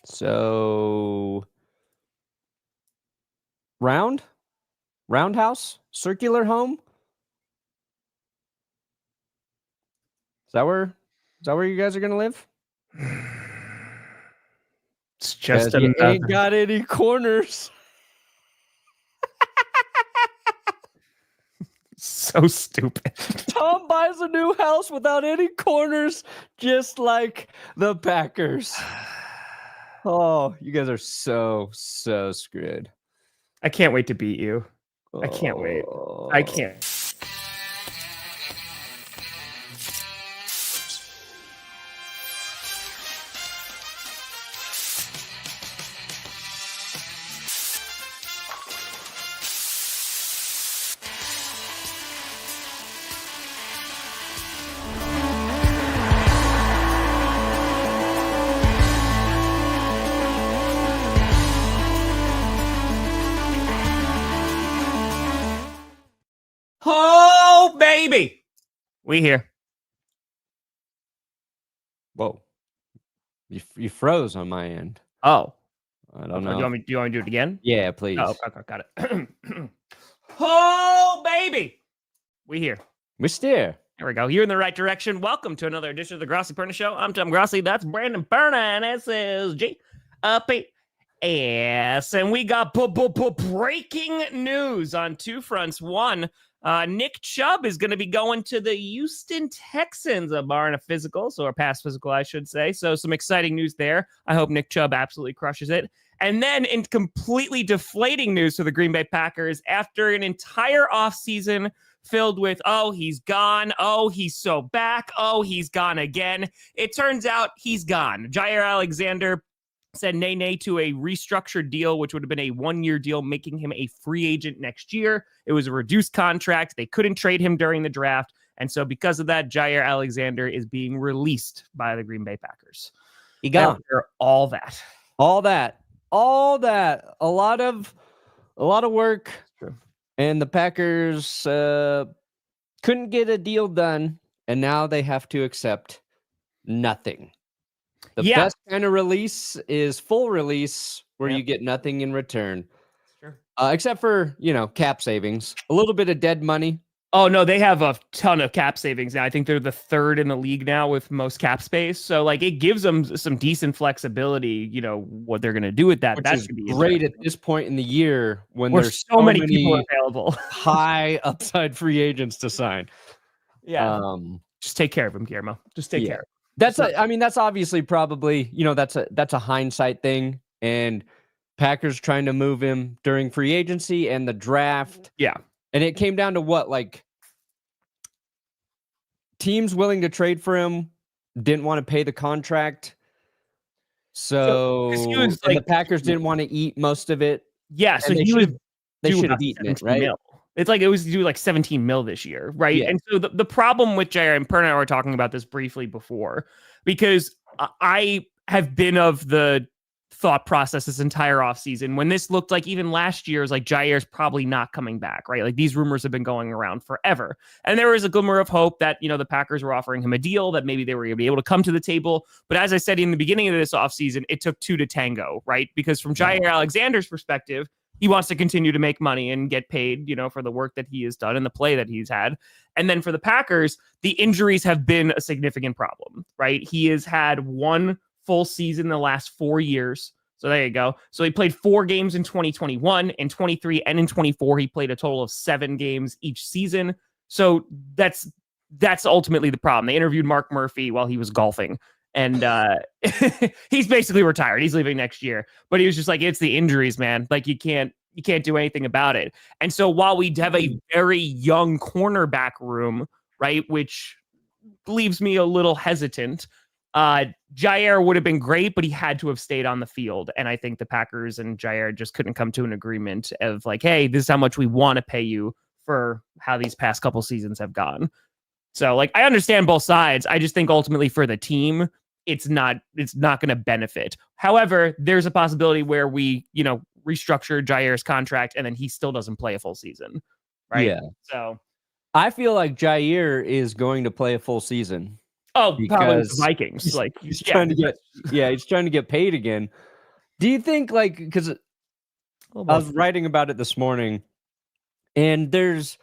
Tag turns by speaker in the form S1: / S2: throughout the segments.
S1: So roundhouse, circular home. Is that where you guys are gonna live?
S2: It's just
S1: you ain't got any corners.
S2: So stupid.
S1: Tom buys a new house without any corners, just like the Packers. Oh, you guys are so screwed.
S2: I can't wait to beat you. I can't wait. I can't. Oh, baby. We here.
S1: Whoa. You froze on my end.
S2: Oh.
S1: I don't know.
S2: Do you want me to do it again?
S1: Yeah, please.
S2: Oh, okay, got it. Oh, baby. We here.
S1: We're still.
S2: There we go. You're in the right direction. Welcome to another edition of the Grossi Perna Show. I'm Tom Grossi. That's Brandon Perna, and this is GPS. And we got breaking news on two fronts. One, Nick Chubb is going to be going to the Houston Texans, barring a physical, so a past physical, I should say. So some exciting news there. I hope Nick Chubb absolutely crushes it. And then in completely deflating news to the Green Bay Packers, after an entire offseason filled with, oh, he's gone, oh, he's so back, oh, he's gone again, it turns out he's gone. Jaire Alexander said nay to a restructured deal, which would have been a one-year deal, making him a free agent next year. It was a reduced contract. They couldn't trade him during the draft. And so because of that, Jaire Alexander is being released by the Green Bay Packers.
S1: He gone.
S2: After all that.
S1: A lot of work.
S2: True.
S1: And the Packers couldn't get a deal done. And now they have to accept nothing. The best kind of release is full release, where you get nothing in return.
S2: Sure.
S1: Except for, cap savings. A little bit of dead money.
S2: Oh, no, they have a ton of cap savings now. I think they're the third in the league now with most cap space. So, it gives them some decent flexibility, what they're going to do with that.
S1: Which
S2: that
S1: is great at this point in the year when there's
S2: so many people available.
S1: High upside free agents to sign.
S2: Yeah. Just take care of them, Guillermo. Just take care of them.
S1: That's obviously probably, that's a hindsight thing, and Packers trying to move him during free agency and the draft.
S2: Yeah.
S1: And it came down to what, teams willing to trade for him didn't want to pay the contract. So the Packers didn't want to eat most of it.
S2: Yeah. So they should have eaten it, right? It's it was due 17 mil this year, right? Yeah. And so the problem with Jaire, and Perna and I were talking about this briefly before, because I have been of the thought process this entire offseason when this looked like even last year's Jaire's probably not coming back, right? These rumors have been going around forever. And there was a glimmer of hope that, the Packers were offering him a deal, that maybe they were going to be able to come to the table. But as I said in the beginning of this offseason, it took two to tango, right? Because from Jaire Alexander's perspective, he wants to continue to make money and get paid, for the work that he has done and the play that he's had. And then for the Packers, the injuries have been a significant problem, right? He has had one full season in the last 4 years. So there you go. So he played 4 games in 2021, in 23, and in 24, he played a total of 7 games each season. So that's ultimately the problem. They interviewed Mark Murphy while he was golfing. And he's basically retired. He's leaving next year. But he was just it's the injuries, man. You can't do anything about it. And so while we have a very young cornerback room, right, which leaves me a little hesitant, Jaire would have been great, but he had to have stayed on the field. And I think the Packers and Jaire just couldn't come to an agreement of hey, this is how much we want to pay you for how these past couple seasons have gone. So I understand both sides. I just think ultimately for the team, it's not going to benefit. However, there's a possibility where we, restructure Jaire's contract and then he still doesn't play a full season. Right.
S1: Yeah.
S2: So
S1: I feel like Jaire is going to play a full season.
S2: Oh, because the Vikings.
S1: He's trying to get paid again. Do you think, like, because I was writing about it this morning, and there's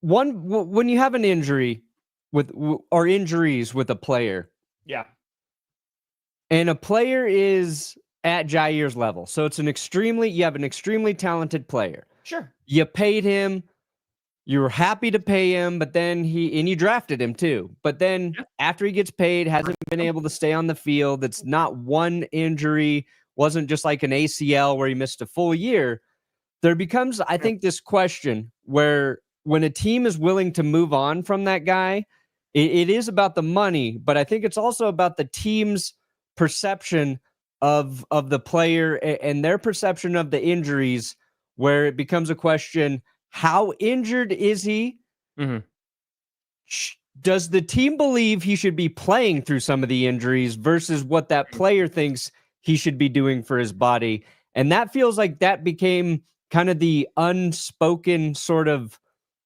S1: when you have an injury or injuries with a player.
S2: Yeah.
S1: And a player is at Jaire's level. So it's you have an extremely talented player.
S2: Sure.
S1: You paid him. You were happy to pay him, but then you drafted him too. But then after he gets paid, hasn't been able to stay on the field. It's not one injury, wasn't just like an ACL where he missed a full year. There becomes, I think, this question where when a team is willing to move on from that guy, it is about the money, but I think it's also about the team's perception of the player and their perception of the injuries, where it becomes a question: how injured is he?
S2: Mm-hmm.
S1: Does the team believe he should be playing through some of the injuries versus what that player thinks he should be doing for his body? And that feels like that became kind of the unspoken sort of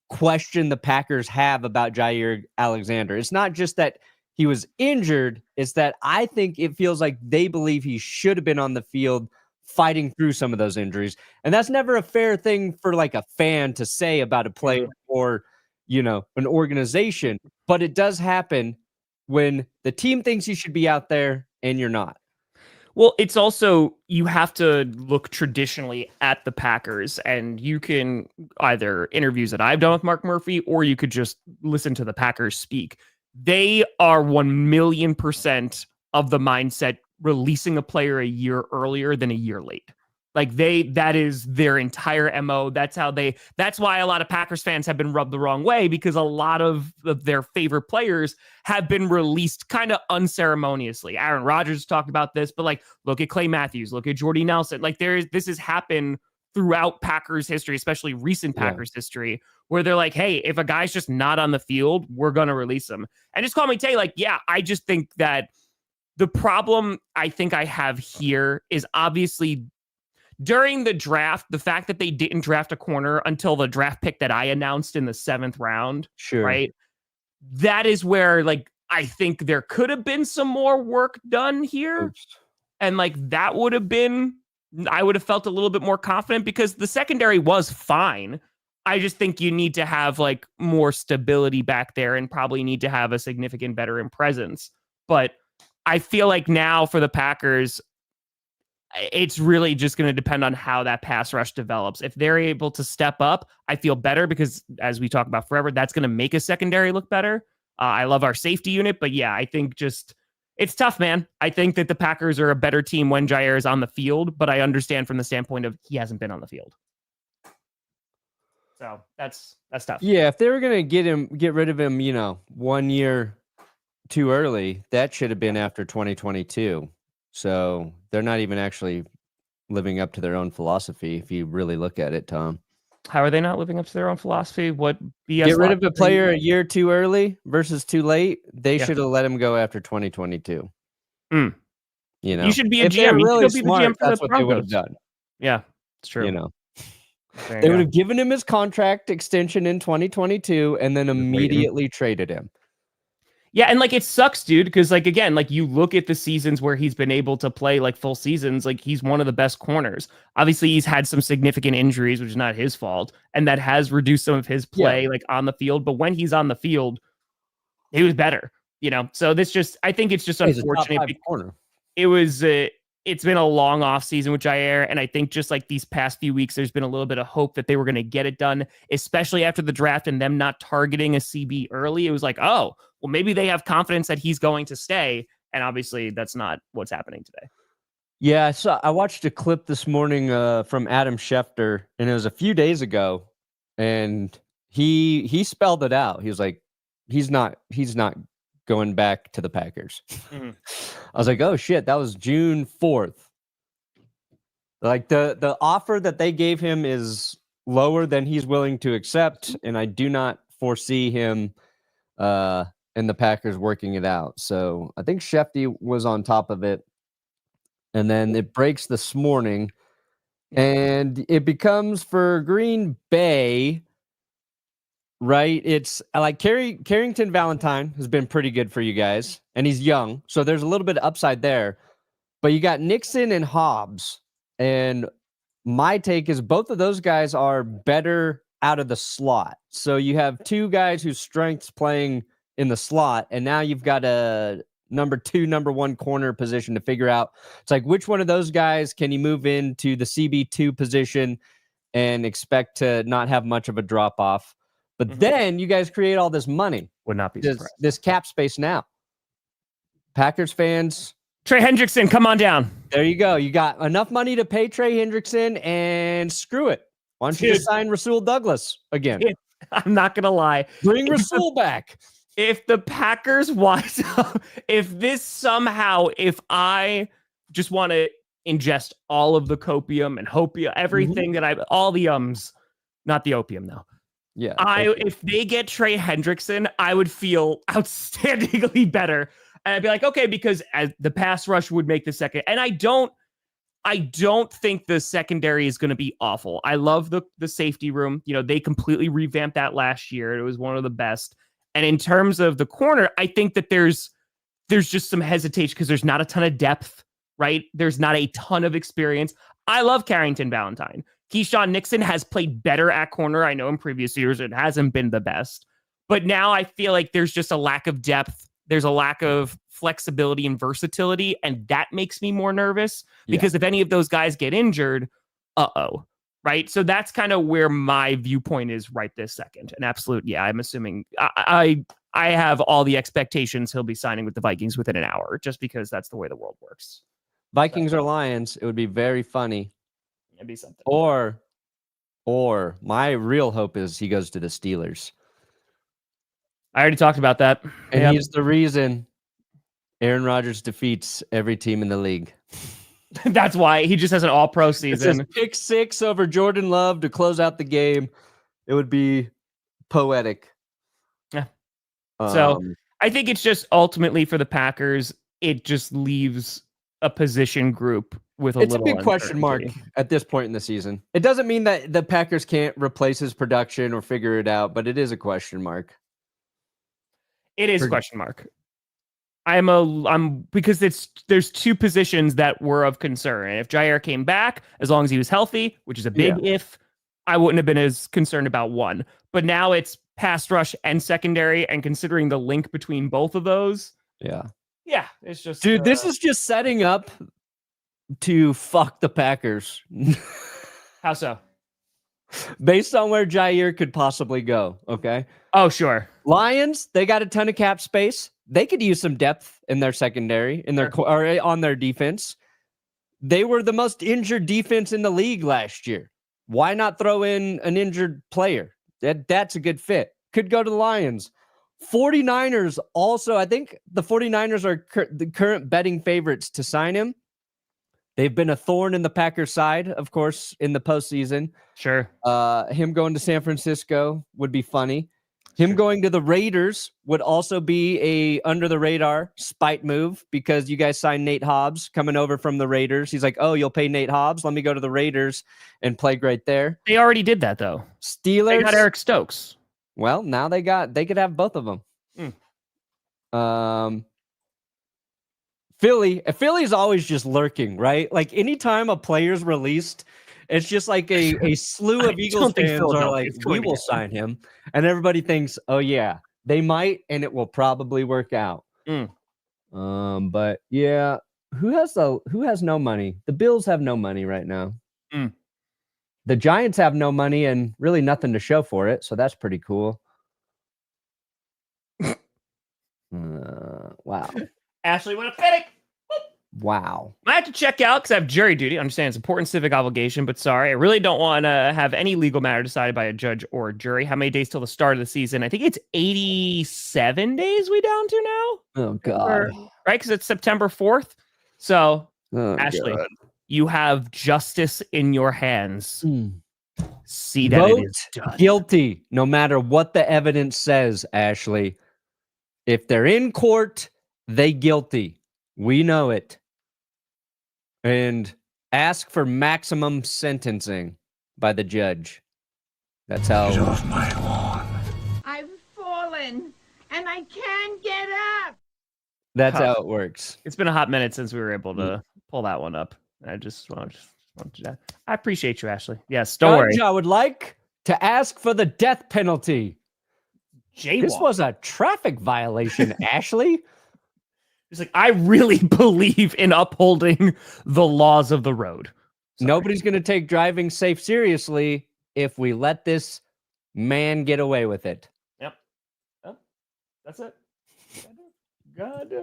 S1: question the Packers have about Jaire Alexander. It's not just that he was injured, it's that I think it feels like they believe he should have been on the field fighting through some of those injuries. And that's never a fair thing for like a fan to say about a player or, an organization, but it does happen when the team thinks you should be out there and you're not.
S2: Well, it's also, you have to look traditionally at the Packers, and you can either interviews that I've done with Mark Murphy, or you could just listen to the Packers speak. They are 1,000,000% of the mindset releasing a player a year earlier than a year late. Like that is their entire MO. That's why a lot of Packers fans have been rubbed the wrong way, because a lot of their favorite players have been released kind of unceremoniously. Aaron Rodgers talked about this, but like, look at Clay Matthews, look at Jordy Nelson. Like this has happened throughout Packers history, especially recent Packers history, where they're like, hey, if a guy's just not on the field, we're going to release him. And just call me Tay, like, yeah, I just think that the problem I think I have here is obviously during the draft, the fact that they didn't draft a corner until the draft pick that I announced in the 7th round, right? That is where, like, I think there could have been some more work done here.
S1: Oops.
S2: And like, that would have been, I would have felt a little bit more confident, because the secondary was fine. I just think you need to have like more stability back there, and probably need to have a significant veteran presence. But I feel like now for the Packers, it's really just going to depend on how that pass rush develops. If they're able to step up, I feel better, because as we talk about forever, that's going to make a secondary look better. I love our safety unit, but yeah, I think it's tough, man. I think that the Packers are a better team when Jaire is on the field, but I understand from the standpoint of he hasn't been on the field. So that's tough.
S1: Yeah, if they were going to get rid of him, 1 year too early, that should have been after 2022. So they're not even actually living up to their own philosophy, if you really look at it, Tom.
S2: How are they not living up to their own philosophy? What BS?
S1: Get rid of a player a year too early versus too late. They should have let him go after 2022.
S2: You should be a
S1: if
S2: GM.
S1: Really
S2: you should be
S1: smart,
S2: the GM for
S1: that's
S2: the
S1: what they would have
S2: Broncos.
S1: done.
S2: Yeah, it's true.
S1: They would have given him his contract extension in 2022 and then immediately traded him.
S2: Yeah, and like, it sucks, dude, because like, again, like, you look at the seasons where he's been able to play like full seasons, like, he's one of the best corners. Obviously, he's had some significant injuries, which is not his fault, and that has reduced some of his play like on the field. But when he's on the field, he was better, So I think it's just unfortunate. It's been a long off season with Jaire, and I think just like these past few weeks, there's been a little bit of hope that they were going to get it done, especially after the draft and them not targeting a CB early. It was like, oh, well, maybe they have confidence that he's going to stay, and obviously that's not what's happening today.
S1: Yeah, I watched a clip this morning from Adam Schefter, and it was a few days ago, and he spelled it out. He was like, he's not going back to the Packers. I was like, oh shit, that was June 4th. Like the offer that they gave him is lower than he's willing to accept, and I do not foresee him and the Packers working it out. So I think Schefty was on top of it, and then it breaks this morning, and it becomes for Green Bay. Right, it's like Carrington Valentine has been pretty good for you guys, and he's young, so there's a little bit of upside there. But you got Nixon and Hobbs. And my take is both of those guys are better out of the slot. So you have two guys whose strengths playing in the slot, and now you've got a number 2, number 1 corner position to figure out. It's like, which one of those guys can you move into the CB2 position and expect to not have much of a drop off? But then you guys create all this money.
S2: Would not be surprised.
S1: This cap space now. Packers fans,
S2: Trey Hendrickson, come on down.
S1: there you go. You got enough money to pay Trey Hendrickson, and screw it. Why don't you just sign Rasul Douglas again?
S2: I'm not going to lie.
S1: Bring Rasul back.
S2: If the Packers wise up, if I just want to ingest all of the copium and hopium, everything all the not the opium though.
S1: Yeah.
S2: If they get Trey Hendrickson, I would feel outstandingly better. And I'd be like, okay, because as the pass rush would make the second. And I don't think the secondary is going to be awful. I love the safety room. You know, they completely revamped that last year. It was one of the best. And in terms of the corner, I think that there's just some hesitation because there's not a ton of depth, right? There's not a ton of experience. I love Carrington Valentine. Keyshawn Nixon has played better at corner. I know in previous years it hasn't been the best. But now I feel like there's just a lack of depth. There's a lack of flexibility and versatility, and that makes me more nervous because if any of those guys get injured, right? So that's kind of where my viewpoint is right this second. An absolute, I'm assuming I have all the expectations he'll be signing with the Vikings within an hour, just because that's the way the world works.
S1: Vikings or Lions, it would be very funny.
S2: It'd be something.
S1: Or my real hope is he goes to the Steelers.
S2: I already talked about that.
S1: And he's the reason Aaron Rodgers defeats every team in the league.
S2: That's why he just has an all-pro season.
S1: It's pick 6 over Jordan Love to close out the game. It would be poetic.
S2: Yeah. So I think it's just ultimately for the Packers, it just leaves a position group with a big
S1: question mark at this point in the season. It doesn't mean that the Packers can't replace his production or figure it out, but it is a question mark.
S2: It is a question mark. I'm because there's two positions that were of concern. And if Jaire came back, as long as he was healthy, which is a big if, I wouldn't have been as concerned about one. But now it's pass rush and secondary, and considering the link between both of those, it's just
S1: this is just setting up to fuck the Packers.
S2: How so?
S1: Based on where Jaire could possibly go. Okay.
S2: Oh, sure.
S1: Lions, they got a ton of cap space. They could use some depth in their secondary, or on their defense. They were the most injured defense in the league last year. Why not throw in an injured player? That's a good fit. Could go to the Lions. 49ers also, I think the 49ers are the current betting favorites to sign him. They've been a thorn in the Packers' side, of course, in the postseason.
S2: Sure.
S1: Him going to San Francisco would be funny. Him going to the Raiders would also be a under-the-radar spite move because you guys signed Nate Hobbs coming over from the Raiders. He's like, oh, you'll pay Nate Hobbs? Let me go to the Raiders and play great there.
S2: They already did that, though.
S1: Steelers.
S2: They got Eric Stokes.
S1: Well, now they could have both of them. Philly's always just lurking, right? Like anytime a player's released, it's just like a slew of Eagles fans are like, we will sign him. And everybody thinks, oh yeah, they might, and it will probably work out. But yeah, who has no money? The Bills have no money right now. The Giants have no money and really nothing to show for it. So that's pretty cool. Wow.
S2: Ashley, what a panic.
S1: Wow.
S2: I have to check out because I have jury duty. I understand it's an important civic obligation, but sorry, I really don't want to have any legal matter decided by a judge or a jury. How many days till the start of the season? I think it's 87 days we down to now.
S1: Oh, God.
S2: Right? Because it's September 4th. So, Ashley, you have justice in your hands. See that
S1: Vote
S2: it is done.
S1: Guilty, no matter what the evidence says, Ashley. If they're in court, they guilty. We know it. And ask for maximum sentencing by the judge. That's how.
S3: Get off my lawn.
S4: I've fallen and I can't get up.
S1: That's how it works.
S2: It's been a hot minute since we were able to pull that one up. I just want to. I appreciate you, Ashley. Yes, don't worry.
S1: I would like to ask for the death penalty. This was a traffic violation, Ashley.
S2: It's like, I really believe in upholding the laws of the road. Sorry.
S1: Nobody's going to take driving safe seriously if we let this man get away with it.
S2: Yep. That's it. God.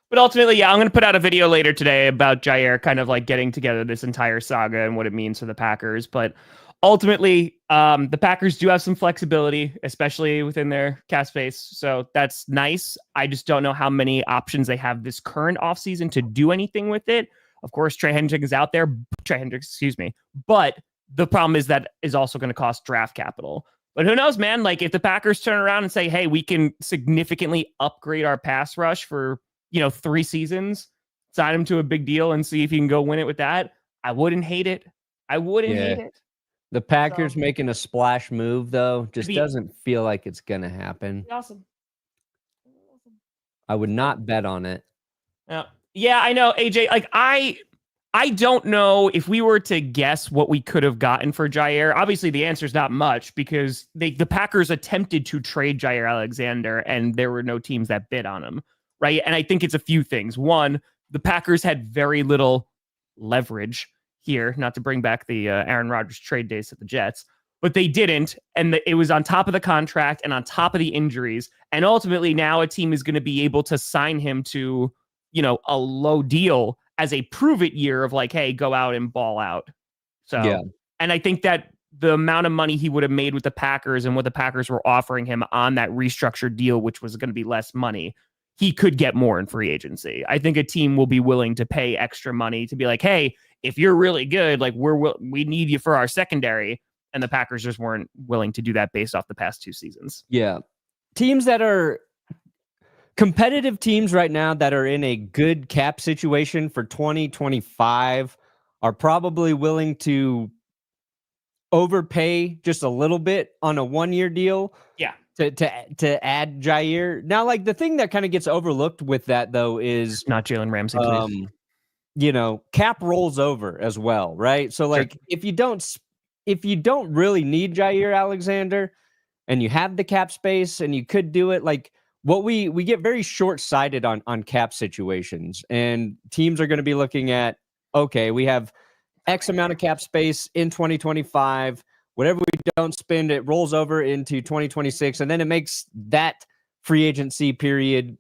S2: But ultimately, yeah, I'm going to put out a video later today about Jaire kind of like getting together this entire saga and what it means for the Packers. But ultimately, the Packers do have some flexibility, especially within their cap space. So that's nice. I just don't know how many options they have this current offseason to do anything with it. Of course, Trey Hendricks is out there. But the problem is that is also going to cost draft capital. But who knows, man? Like if the Packers turn around and say, hey, we can significantly upgrade our pass rush for, 3 seasons, sign him to a big deal and see if you can go win it with that. I wouldn't hate it. Hate it.
S1: The Packers making a splash move, though, just doesn't feel like it's going to happen.
S2: Awesome.
S1: I would not bet on it.
S2: Yeah, I know, AJ. Like, I don't know if we were to guess what we could have gotten for Jaire. Obviously, the answer is not much because the Packers attempted to trade Jaire Alexander, and there were no teams that bid on him, right? And I think it's a few things. One, the Packers had very little leverage here, not to bring back the Aaron Rodgers trade days at the Jets, but they didn't. And it was on top of the contract and on top of the injuries. And ultimately now a team is going to be able to sign him to, a low deal as a prove it year of like, hey, go out and ball out. So, yeah. And I think that the amount of money he would have made with the Packers and what the Packers were offering him on that restructured deal, which was going to be less money, he could get more in free agency. I think a team will be willing to pay extra money to be like, hey, if you're really good, like we need you for our secondary. And the Packers just weren't willing to do that based off the past 2 seasons.
S1: Yeah. Teams that are competitive teams right now that are in a good cap situation for 2025 are probably willing to overpay just a little bit on a 1-year deal.
S2: Yeah.
S1: To add Jaire. Now, like the thing that kind of gets overlooked with that though is
S2: not Jalen Ramsey, please.
S1: Cap rolls over as well, right? So like sure. if you don't really need Jaire Alexander and you have the cap space and you could do it, like what we get very short-sighted on cap situations, and teams are going to be looking at, okay, we have X amount of cap space in 2025. Whatever we don't spend, it rolls over into 2026, and then it makes that free agency period,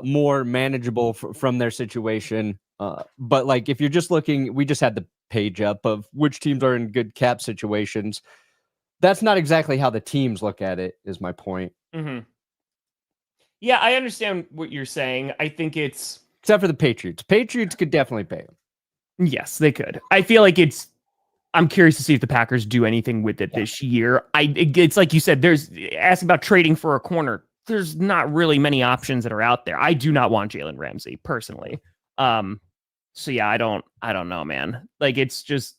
S1: more manageable from their situation. But like, if you're just looking, we just had the page up of which teams are in good cap situations. That's not exactly how the teams look at it, is my point.
S2: Mm-hmm. Yeah, I understand what you're saying. I think it's...
S1: Except for the Patriots. Patriots could definitely pay them.
S2: Yes, they could. I feel like I'm curious to see if the Packers do anything with it this year. It's like you said, asking about trading for a corner. There's not really many options that are out there. I do not want Jalen Ramsey personally. So yeah, I don't know, man. Like it's just,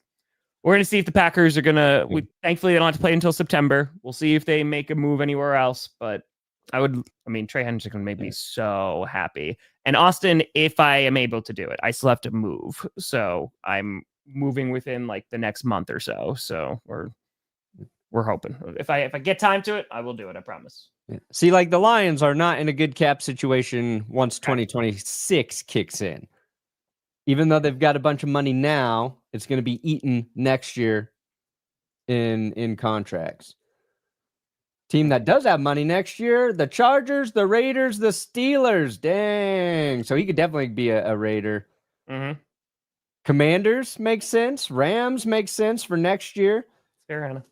S2: we're going to see if the Packers are going to, thankfully they don't have to play until September. We'll see if they make a move anywhere else, but Trey Hendricks would make me so happy. And Austin, if I am able to do it, I still have to move. So I'm moving within like the next month or so. So we're hoping if I get time to it, I will do it. I promise.
S1: Yeah. See, like the Lions are not in a good cap situation once 2026 kicks in. Even though they've got a bunch of money now, it's going to be eaten next year in contracts. Team that does have money next year, the Chargers, the Raiders, the Steelers. Dang. So he could definitely be a Raider.
S2: Mm-hmm.
S1: Commanders makes sense. Rams makes sense for next year.
S2: Fair enough.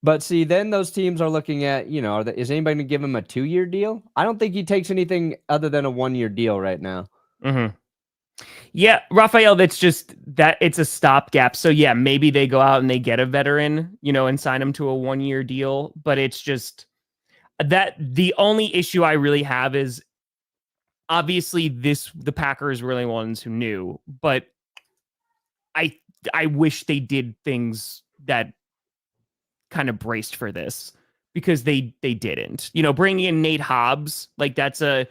S1: But see, then those teams are looking at, is anybody going to give him a 2-year deal? I don't think he takes anything other than a 1-year deal right now.
S2: Mm-hmm. Yeah, Raphael, that's just that it's a stopgap. So yeah, maybe they go out and they get a veteran, and sign him to a 1-year deal. But it's just that the only issue I really have is obviously the Packers were the ones who knew, but I wish they did things that kind of braced for this because they didn't. Bringing in Nate Hobbs, like that's a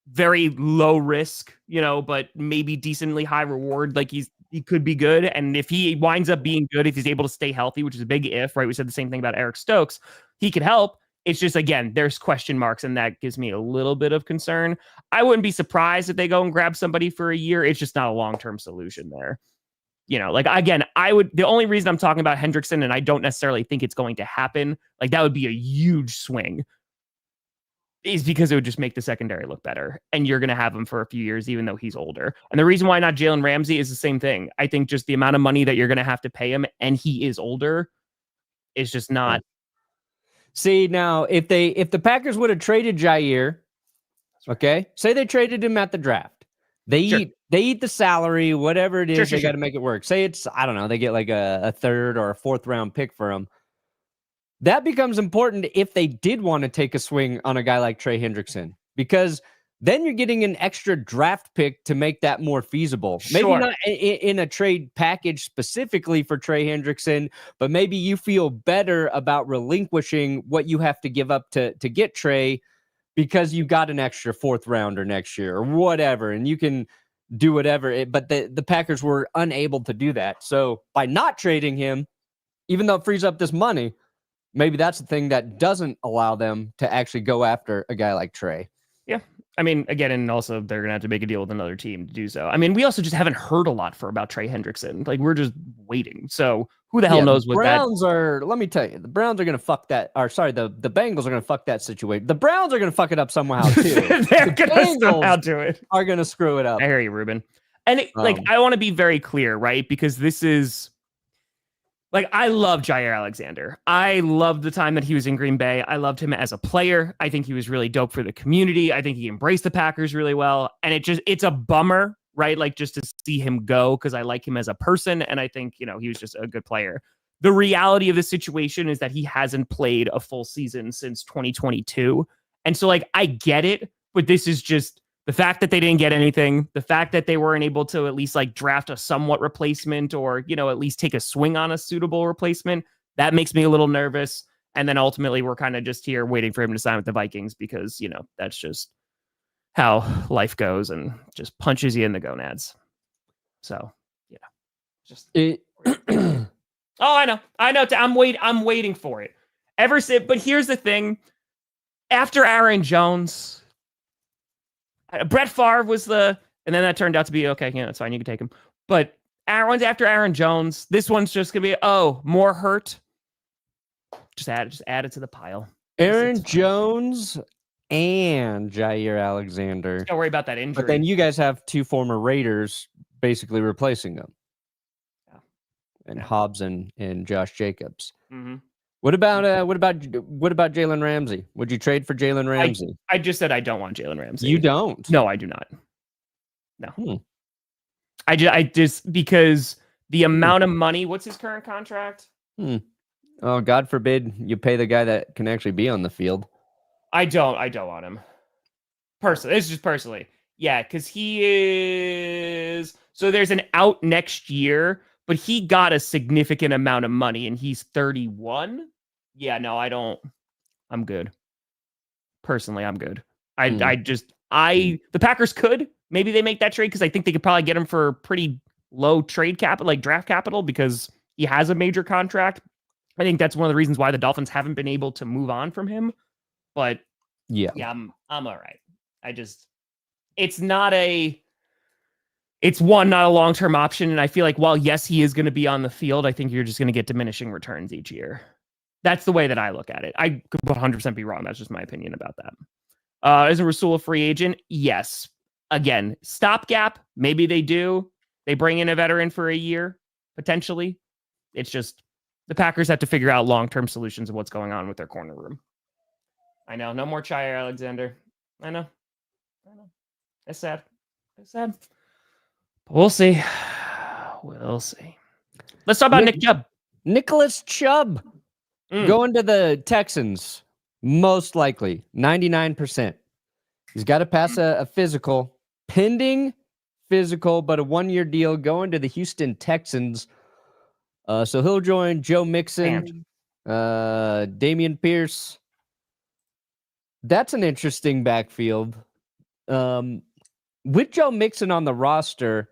S2: very low risk, but maybe decently high reward. Like he could be good. And if he winds up being good, if he's able to stay healthy, which is a big if, right? We said the same thing about Eric Stokes. He could help. It's just, again, there's question marks, and that gives me a little bit of concern. I wouldn't be surprised if they go and grab somebody for a year. It's just not a long-term solution there. Again, the only reason I'm talking about Hendrickson, and I don't necessarily think it's going to happen, like that would be a huge swing, is because it would just make the secondary look better. And you're going to have him for a few years, even though he's older. And the reason why not Jalen Ramsey is the same thing. I think just the amount of money that you're going to have to pay him, and he is older, is just not.
S1: See, now, if the Packers would have traded Jaire, okay, say they traded him at the draft, they eat the salary, whatever it is, they got to make it work. Say it's, I don't know, they get like a third or a fourth round pick for him. That becomes important if they did want to take a swing on a guy like Trey Hendrickson, because then you're getting an extra draft pick to make that more feasible. Maybe not in a trade package specifically for Trey Hendrickson, but maybe you feel better about relinquishing what you have to give up to get Trey because you got an extra fourth rounder next year or whatever, and you can do whatever. But the Packers were unable to do that. So by not trading him, even though it frees up this money, maybe that's the thing that doesn't allow them to actually go after a guy like Trey.
S2: Yeah. I mean, again, and also they're going to have to make a deal with another team to do so. I mean, we also just haven't heard a lot about Trey Hendrickson. Like, we're just waiting. So who the hell knows what
S1: Browns let me tell you, the Browns are going to fuck that. Or sorry, the Bengals are going to fuck that situation. The Browns are going to fuck it up somehow too.
S2: They're going to somehow do it.
S1: Are going to screw it up.
S2: I hear you, Ruben. And I want to be very clear, right? Because this is, I love Jaire Alexander. I loved the time that he was in Green Bay. I loved him as a player. I think he was really dope for the community. I think he embraced the Packers really well. And it's a bummer, right? Just to see him go, because I like him as a person. And I think, he was just a good player. The reality of the situation is that he hasn't played a full season since 2022. And so I get it, but this is just the fact that they didn't get anything, the fact that they weren't able to at least draft a somewhat replacement or, at least take a swing on a suitable replacement. That makes me a little nervous. And then ultimately we're kind of just here waiting for him to sign with the Vikings because, that's just how life goes and just punches you in the gonads. So, oh, I know. I'm waiting for it. But here's the thing. After Aaron Jones, Brett Favre was and then that turned out to be okay. Yeah, that's fine. You can take him. But after Aaron Jones, this one's just gonna be more hurt. Just add it to the pile.
S1: Aaron Jones and Jaire Alexander.
S2: Don't worry about that injury.
S1: But then you guys have two former Raiders basically replacing them. Yeah. And Hobbs and Josh Jacobs. Mm-hmm. What about Jalen Ramsey? Would you trade for Jalen Ramsey?
S2: I just said I don't want Jalen Ramsey.
S1: You don't?
S2: No, I do not. No. I just because the amount of money. What's his current contract?
S1: Oh, God forbid you pay the guy that can actually be on the field.
S2: I don't want him. Personally, it's just personally. Yeah, because he is. So there's an out next year, but he got a significant amount of money, and he's 31. Yeah, no, I don't. I'm good. Personally, I'm good. The Packers could. Maybe they make that trade because I think they could probably get him for pretty low trade capital, draft capital, because he has a major contract. I think that's one of the reasons why the Dolphins haven't been able to move on from him. But yeah, I'm all right. It's not a long-term option. And I feel like while yes, he is going to be on the field, I think you're just going to get diminishing returns each year. That's the way that I look at it. I could 100% be wrong. That's just my opinion about that. Is Rasul a free agent? Yes. Again, stopgap. Maybe they do. They bring in a veteran for a year, potentially. It's just the Packers have to figure out long-term solutions of what's going on with their corner room. I know. No more Jaire Alexander. I know. It's sad. But we'll see. Let's talk about Nick Chubb.
S1: Nicholas Chubb. Going to the Texans, most likely, 99%. He's got to pass a physical, pending physical, but a one-year deal going to the Houston Texans. So he'll join Joe Mixon, Dameon Pierce. That's an interesting backfield. With Joe Mixon on the roster,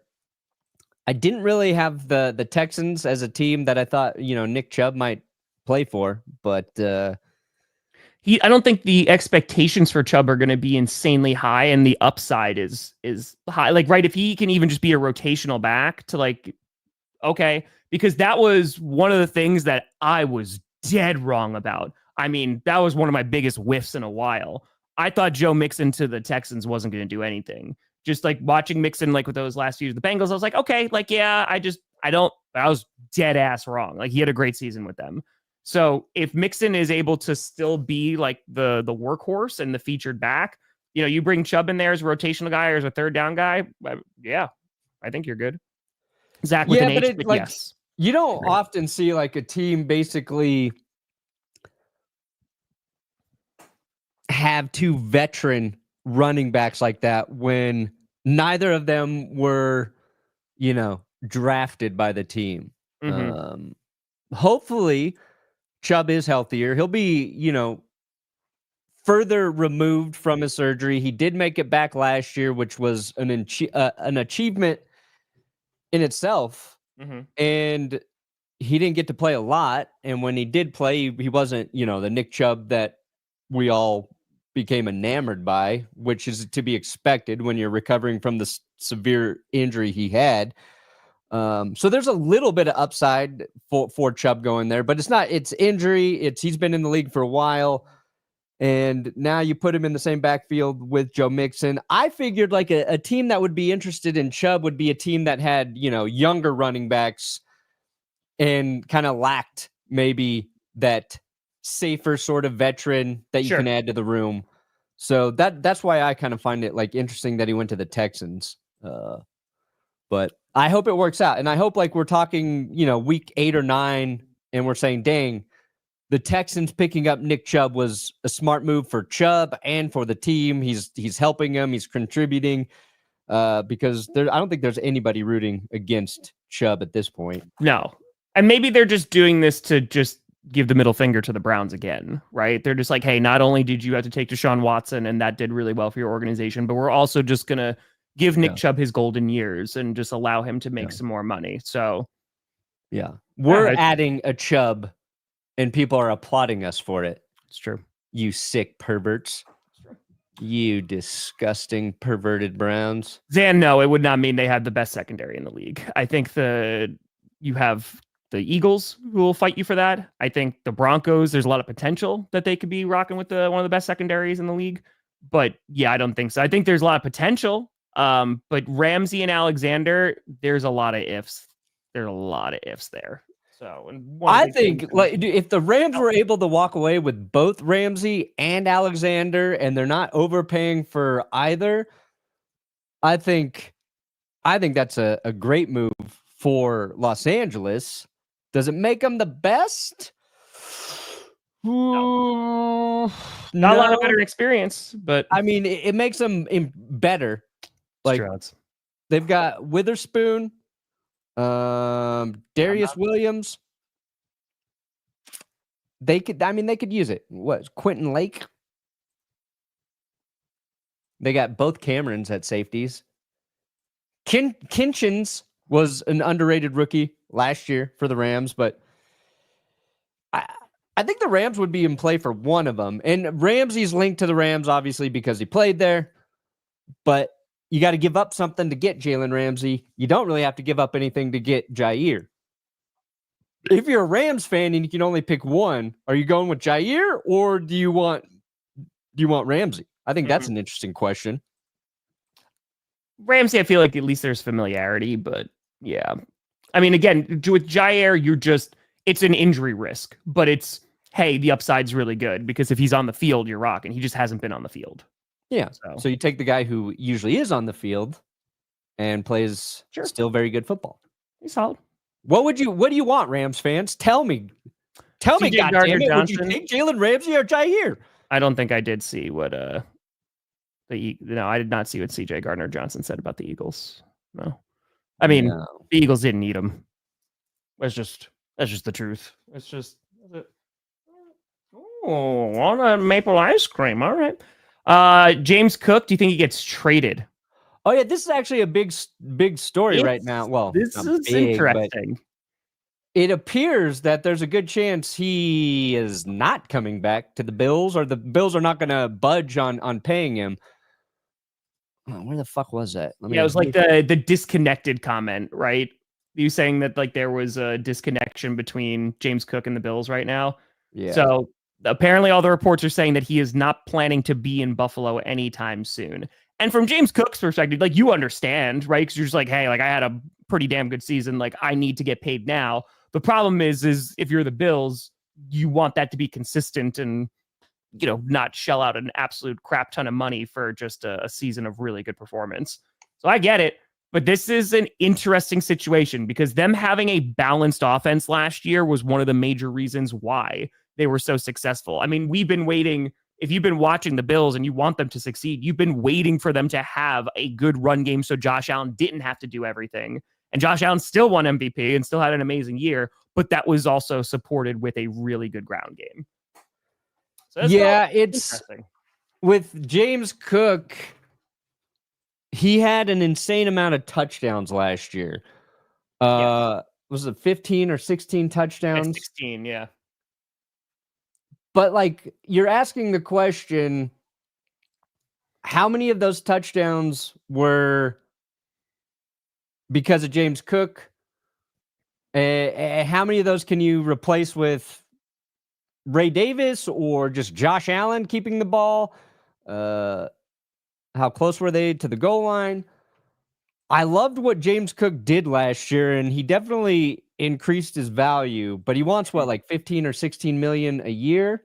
S1: I didn't really have the Texans as a team that I thought, Nick Chubb might play for, but
S2: I don't think the expectations for Chubb are going to be insanely high, and the upside is high. Like, right, if he can even just be a rotational back to like, okay, because that was one of the things that I was dead wrong about. I mean, that was one of my biggest whiffs in a while. I thought Joe Mixon to the Texans wasn't going to do anything. Just like watching Mixon, like with those last years, the Bengals, I was like, okay, like, yeah, I was dead ass wrong. Like, he had a great season with them. So if Mixon is able to still be like the workhorse and the featured back, you bring Chubb in there as a rotational guy or as a third down guy. Yeah, I think you're good. Zach with an H, but yes.
S1: You don't often see like a team basically have two veteran running backs like that when neither of them were, drafted by the team.
S2: Mm-hmm.
S1: Hopefully Chubb is healthier. He'll be, further removed from his surgery. He did make it back last year, which was an achievement in itself.
S2: Mm-hmm.
S1: And he didn't get to play a lot. And when he did play, he wasn't, the Nick Chubb that we all became enamored by, which is to be expected when you're recovering from the severe injury he had. So there's a little bit of upside for Chubb going there, but it's injury. He's been in the league for a while, and now you put him in the same backfield with Joe Mixon. I figured like a team that would be interested in Chubb would be a team that had, younger running backs and kind of lacked maybe that safer sort of veteran that you can add to the room. So that's why I kind of find it like interesting that he went to the Texans. But I hope it works out. And I hope like we're talking, week 8 or 9 and we're saying, dang, the Texans picking up Nick Chubb was a smart move for Chubb and for the team. He's helping him. He's contributing because I don't think there's anybody rooting against Chubb at this point.
S2: No. And maybe they're just doing this to just give the middle finger to the Browns again, right? They're just like, hey, not only did you have to take Deshaun Watson and that did really well for your organization, but we're also just going to give Nick Chubb his golden years and just allow him to make some more money. So,
S1: we're adding a Chubb and people are applauding us for it.
S2: It's true.
S1: You sick perverts. You disgusting perverted Browns.
S2: Zan, no, it would not mean they had the best secondary in the league. I think you have the Eagles who will fight you for that. I think the Broncos, there's a lot of potential that they could be rocking with one of the best secondaries in the league. But yeah, I don't think so. I think there's a lot of potential. But Ramsey and Alexander, there's a lot of ifs. There are a lot of ifs there. So
S1: I think like if the Rams were able to walk away with both Ramsey and Alexander and they're not overpaying for either, I think that's a great move for Los Angeles. Does it make them the best?
S2: No. Not a lot of better experience, but
S1: I mean, it makes them better. Like they've got Witherspoon, Darius Williams. They could use it. What, Quentin Lake? They got both Camerons at safeties. Kinchins was an underrated rookie last year for the Rams, but I think the Rams would be in play for one of them. And Ramsey's linked to the Rams, obviously, because he played there. But you got to give up something to get Jalen Ramsey. You don't really have to give up anything to get Jaire. If you're a Rams fan and you can only pick one, are you going with Jaire or do you want Ramsey? I think that's an interesting question.
S2: Ramsey, I feel like at least there's familiarity, but yeah. I mean, again, with Jaire, it's an injury risk, but it's, hey, the upside's really good because if he's on the field, you're rocking. He just hasn't been on the field.
S1: Yeah. So you take the guy who usually is on the field and plays still very good football.
S2: He's solid.
S1: What do you want, Rams fans? Tell me, goddammit, would you take Jalen Ramsey or Jaire?
S2: I don't think I did see what I did not see what CJ Gardner-Johnson said about the Eagles. No. I mean, the Eagles didn't need him. That's just the truth. Want a maple ice cream. All right. James Cook, do you think he gets traded?
S1: Oh yeah, this is actually a big story right now. Well,
S2: this is
S1: big,
S2: interesting.
S1: It appears that there's a good chance he is not coming back to the Bills, or the Bills are not going to budge on paying him. Oh, where the fuck was that?
S2: It was like the disconnected comment, right? You saying that like there was a disconnection between James Cook and the Bills right now.
S1: Yeah.
S2: So apparently all the reports are saying that he is not planning to be in Buffalo anytime soon. And from James Cook's perspective, like you understand, right? Because you're just like, hey, like I had a pretty damn good season. Like I need to get paid now. The problem is if you're the Bills, you want that to be consistent and, you know, not shell out an absolute crap ton of money for just a season of really good performance. So I get it. But this is an interesting situation because them having a balanced offense last year was one of the major reasons why they were so successful. I mean, we've been waiting. If you've been watching the Bills and you want them to succeed, you've been waiting for them to have a good run game so Josh Allen didn't have to do everything. And Josh Allen still won MVP and still had an amazing year, but that was also supported with a really good ground game. So
S1: yeah, it's with James Cook. He had an insane amount of touchdowns last year. Was it 15 or 16 touchdowns?
S2: 16, yeah.
S1: But like you're asking the question, how many of those touchdowns were because of James Cook? How many of those can you replace with Ray Davis or just Josh Allen keeping the ball? How close were they to the goal line? I loved what James Cook did last year, and he definitely increased his value, but he wants what, like 15 or 16 million a year?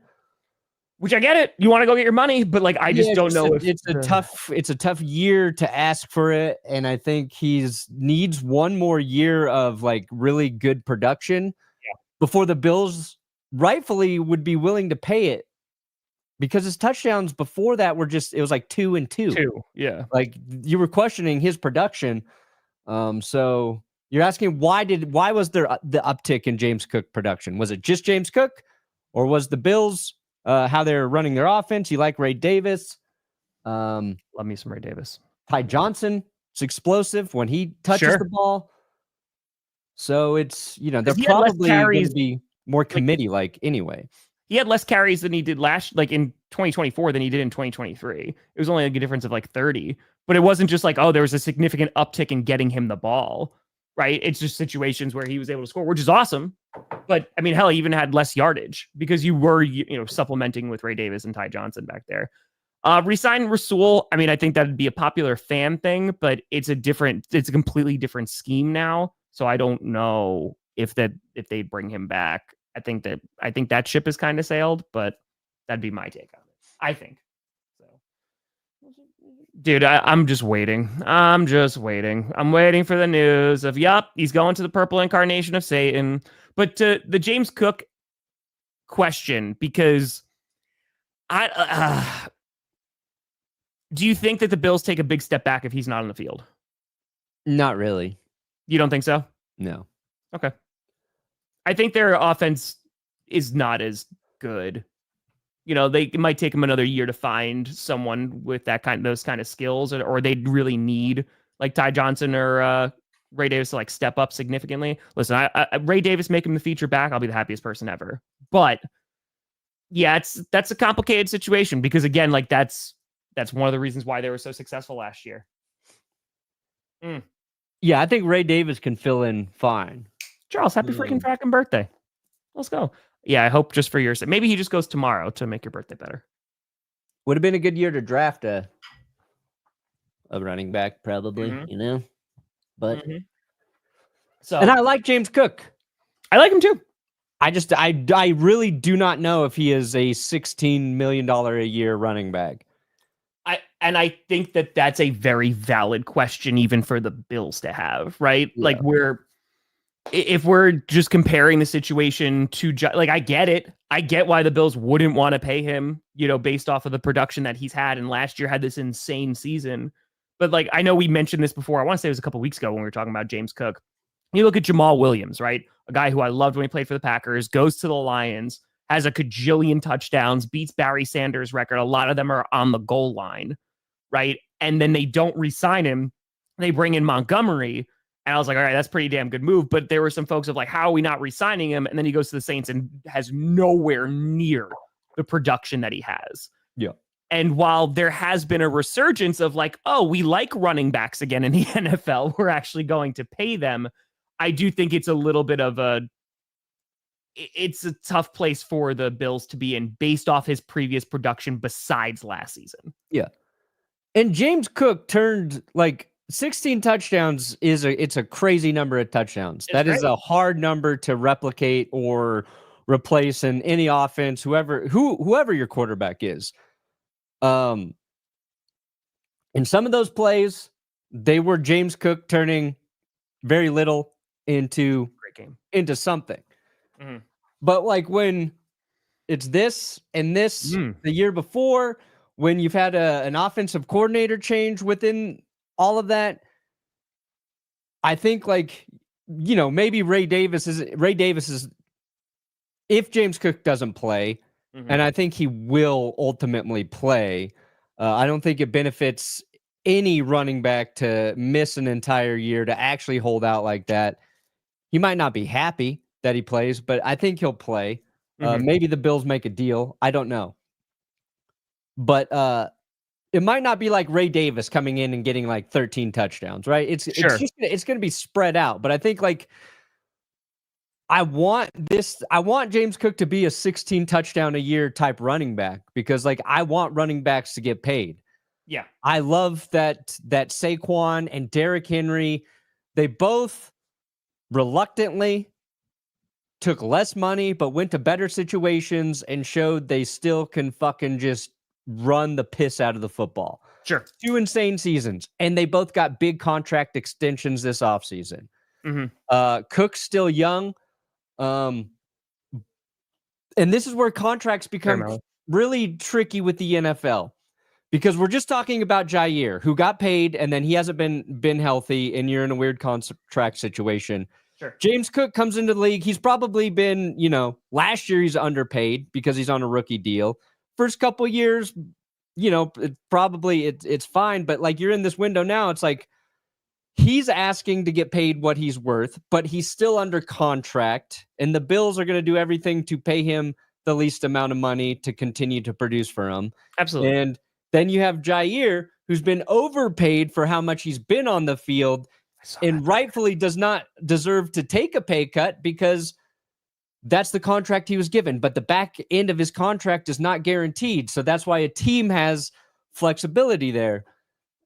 S2: Which I get it. You want to go get your money, but like I just don't know if
S1: it's a tough year to ask for it, and I think needs one more year of like really good production before the Bills rightfully would be willing to pay it. Because his touchdowns before that were it was like 2 and 2.
S2: Yeah.
S1: Like you were questioning his production. So you're asking why was there the uptick in James Cook production? Was it just James Cook, or was the Bills how they're running their offense? You like Ray Davis?
S2: Love me some Ray Davis.
S1: Ty Johnson, it's explosive when he touches the ball. So it's, you know, they're probably going to be more committee-like anyway.
S2: He had less carries than he did in 2024 than he did in 2023. It was only like a difference of like 30, but it wasn't just like, oh, there was a significant uptick in getting him the ball, right? It's just situations where he was able to score, which is awesome. But I mean, hell, he even had less yardage because you were, you know, supplementing with Ray Davis and Ty Johnson back there. Resign Rasul. I mean, I think that'd be a popular fan thing, but it's a completely different scheme now. So I don't know if they bring him back. I think that ship is kind of sailed, but that'd be my take on it. I think so. Dude, I'm just waiting. I'm waiting for the news of, he's going to the purple incarnation of Satan. But to the James Cook question, because do you think that the Bills take a big step back if he's not on the field?
S1: Not really.
S2: You don't think so?
S1: No.
S2: Okay. I think their offense is not as good. You know, it might take them another year to find someone with those kind of skills, or they'd really need like Ty Johnson or Ray Davis to like step up significantly. Listen, I Ray Davis make him the feature back, I'll be the happiest person ever. But yeah, that's a complicated situation because again, like that's one of the reasons why they were so successful last year.
S1: Yeah, I think Ray Davis can fill in fine.
S2: Charles, happy freaking fracking birthday. Let's go. Yeah, I hope just for your sake. Maybe he just goes tomorrow to make your birthday better.
S1: Would have been a good year to draft a running back, probably, you know? But so, and I like James Cook.
S2: I like him too.
S1: I really do not know if he is a $16 million a year running back.
S2: I think that's a very valid question, even for the Bills to have, right?
S1: Yeah.
S2: Like if we're just comparing the situation to, like, I get it. I get why the Bills wouldn't want to pay him, you know, based off of the production that he's had. And last year had this insane season. But like, I know we mentioned this before. I want to say it was a couple weeks ago when we were talking about James Cook. You look at Jamal Williams, right? A guy who I loved when he played for the Packers, goes to the Lions, has a cajillion touchdowns, beats Barry Sanders' record. A lot of them are on the goal line, right? And then they don't re-sign him. They bring in Montgomery. And I was like, all right, that's a pretty damn good move. But there were some folks of like, how are we not re-signing him? And then he goes to the Saints and has nowhere near the production that he has.
S1: Yeah.
S2: And while there has been a resurgence of like, oh, we like running backs again in the NFL, we're actually going to pay them. I do think it's a little bit of it's a tough place for the Bills to be in based off his previous production besides last season.
S1: Yeah. And James Cook turned like 16 touchdowns it's a crazy number of touchdowns. That is a hard number to replicate or replace in any offense, whoever your quarterback is. And some of those plays, they were James Cook turning very little into something. Mm-hmm. But like when it's this and this the year before, when you've had an offensive coordinator change within all of that, I think like, maybe Ray Davis is if James Cook doesn't play, and I think he will ultimately play, I don't think it benefits any running back to miss an entire year to actually hold out like that. He might not be happy that he plays, but I think he'll play. Maybe the Bills make a deal. I don't know. But it might not be like Ray Davis coming in and getting like 13 touchdowns, right? It's going to be spread out. But I think like I want James Cook to be a 16 touchdown a year type running back because like I want running backs to get paid.
S2: Yeah.
S1: I love that Saquon and Derrick Henry, they both reluctantly took less money, but went to better situations and showed they still can fucking just run the piss out of the football.
S2: Sure.
S1: 2 insane seasons. And they both got big contract extensions this offseason. Cook's still young. And this is where contracts become really tricky with the NFL. Because we're just talking about Jaire, who got paid, and then he hasn't been healthy, and you're in a weird contract situation.
S2: Sure.
S1: James Cook comes into the league. He's probably been, last year he's underpaid because he's on a rookie deal. First couple years, it's fine. But like you're in this window now, it's like he's asking to get paid what he's worth, but he's still under contract. And the Bills are going to do everything to pay him the least amount of money to continue to produce for him.
S2: Absolutely.
S1: And then you have Jaire, who's been overpaid for how much he's been on the field and rightfully does not deserve to take a pay cut because that's the contract he was given. But the back end of his contract is not guaranteed. So that's why a team has flexibility there.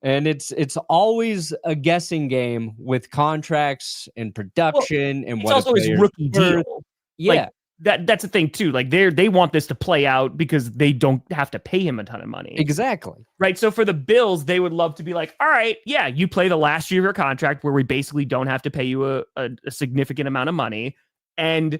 S1: And it's always a guessing game with contracts and production and what
S2: it's also his rookie deal.
S1: Yeah.
S2: Like, that's the thing too. Like they want this to play out because they don't have to pay him a ton of money.
S1: Exactly.
S2: Right. So for the Bills, they would love to be like, all right, yeah, you play the last year of your contract where we basically don't have to pay you a significant amount of money. And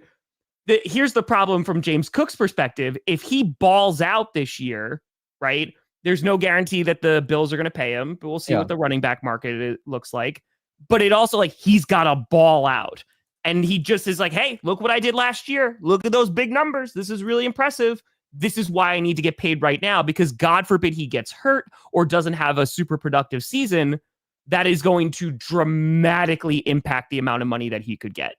S2: here's the problem from James Cook's perspective. If he balls out this year, right, there's no guarantee that the Bills are going to pay him, but we'll see what the running back market looks like. But it also like he's got to ball out. And he just is like, hey, look what I did last year. Look at those big numbers. This is really impressive. This is why I need to get paid right now, because God forbid he gets hurt or doesn't have a super productive season. That is going to dramatically impact the amount of money that he could get.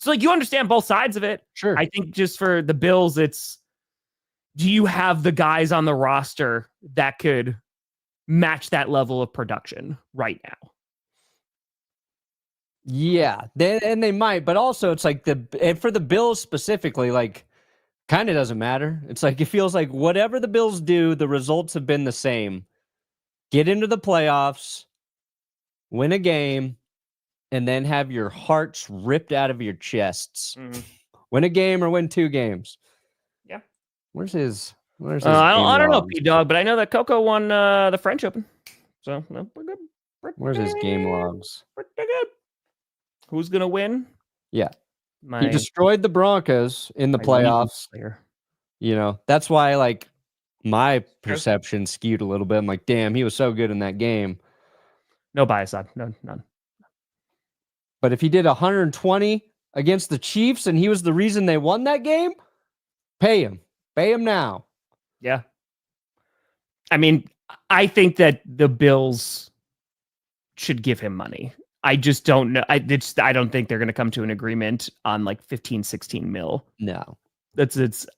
S2: So like you understand both sides of it.
S1: Sure.
S2: I think just for the Bills, it's, do you have the guys on the roster that could match that level of production right now?
S1: Yeah, they might, but also it's like for the Bills specifically, like kind of doesn't matter. It's like it feels like whatever the Bills do, the results have been the same. Get into the playoffs, win a game, and then have your hearts ripped out of your chests. Win a game or win 2 games.
S2: Yeah.
S1: Where's his
S2: I don't know, P-Dog, but I know that Coco won the French Open. So no, we're good.
S1: Where's his game logs?
S2: Pretty good. Who's going to win?
S1: Yeah. He destroyed the Broncos in the playoffs. That's why like my perception skewed a little bit. I'm like, damn, he was so good in that game.
S2: No bias, none.
S1: But if he did 120 against the Chiefs and he was the reason they won that game, Pay him now.
S2: Yeah. I mean, I think that the Bills should give him money. I just don't know. I don't think they're going to come to an agreement on like 15, 16 mil.
S1: No.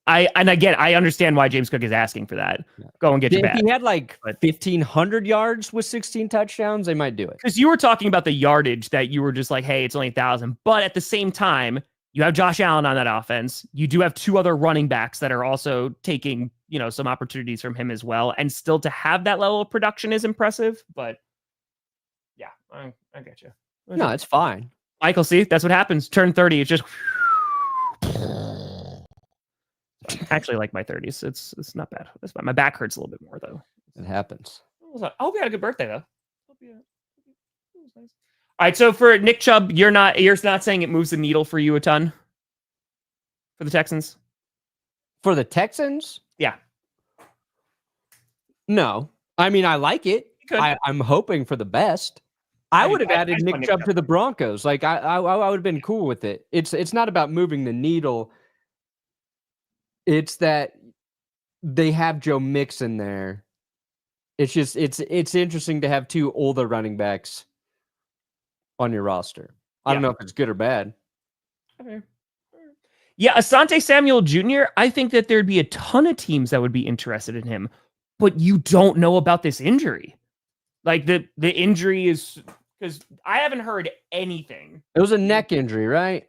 S2: I understand why James Cook is asking for that. Yeah. Go and get your bag.
S1: If he had like 1,500 yards with 16 touchdowns, they might do it.
S2: Because you were talking about the yardage that you were just like, hey, it's only 1,000. But at the same time, you have Josh Allen on that offense. You do have 2 other running backs that are also taking, some opportunities from him as well. And still to have that level of production is impressive. But yeah, I get you.
S1: No, it's fine.
S2: Michael, see, that's what happens. Turn 30, it's just... Actually, like my 30s. It's not bad. That's fine. My back hurts a little bit more, though.
S1: It happens.
S2: I hope you had a good birthday, though. Nice. All right, so for Nick Chubb, you're not saying it moves the needle for you a ton for the Texans?
S1: For the Texans?
S2: Yeah.
S1: No. I mean, I like it. I'm hoping for the best. I would have added Nick Chubb to the Broncos. Like, I would have been cool with it. It's not about moving the needle. It's that they have Joe Mixon there. It's just it's interesting to have 2 older running backs on your roster. I don't know if it's good or bad.
S2: Okay. Yeah, Asante Samuel Jr., I think that there'd be a ton of teams that would be interested in him, but you don't know about this injury. Like the injury is because I haven't heard anything.
S1: It was a neck injury, right?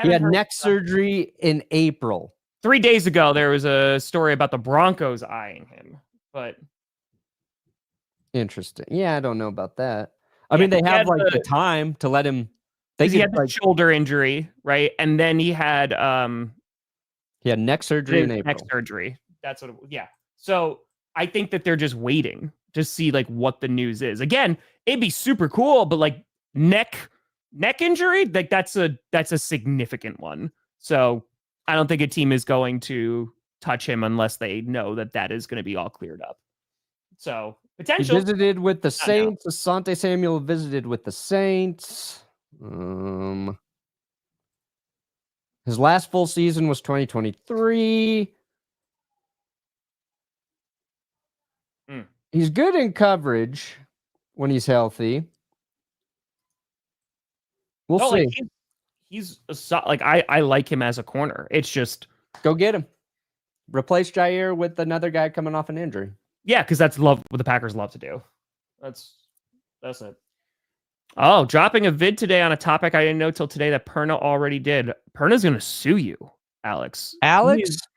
S1: He had neck surgery in April.
S2: 3 days ago, there was a story about the Broncos eyeing him, but
S1: interesting. Yeah, I don't know about that. I mean, they have like the time to let him.
S2: He had the shoulder injury, right? And then he had
S1: neck surgery in April.
S2: Neck surgery. That's what. Yeah. So I think that they're just waiting to see like what the news is. Again, it'd be super cool, but like neck injury, like that's a significant one. So I don't think a team is going to touch him unless they know that is going to be all cleared up. So potential.
S1: He visited with the Saints. Asante Samuel visited with the Saints. His last full season was 2023. He's good in coverage when he's healthy. We'll see.
S2: Like he's like I like him as a corner. It's just
S1: go get him. Replace Jaire with another guy coming off an injury.
S2: Yeah, because that's what the Packers love to do. That's it. Oh, dropping a vid today on a topic I didn't know till today that Perna already did. Perna's going to sue you, Alex.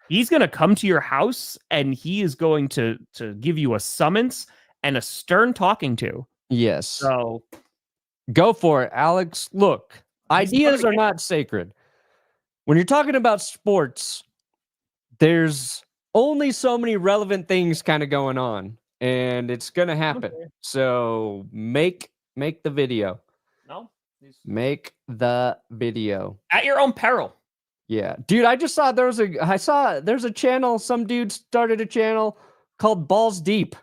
S2: He's going to come to your house and he is going to give you a summons and a stern talking to.
S1: Yes.
S2: So
S1: go for it, Alex. Look, ideas are not sacred. When you're talking about sports, there's only so many relevant things kind of going on, and it's going to happen. Okay. So make the video. Make the video.
S2: At your own peril.
S1: Yeah. Dude, I just saw there's a channel, some dude started a channel called Balls Deep.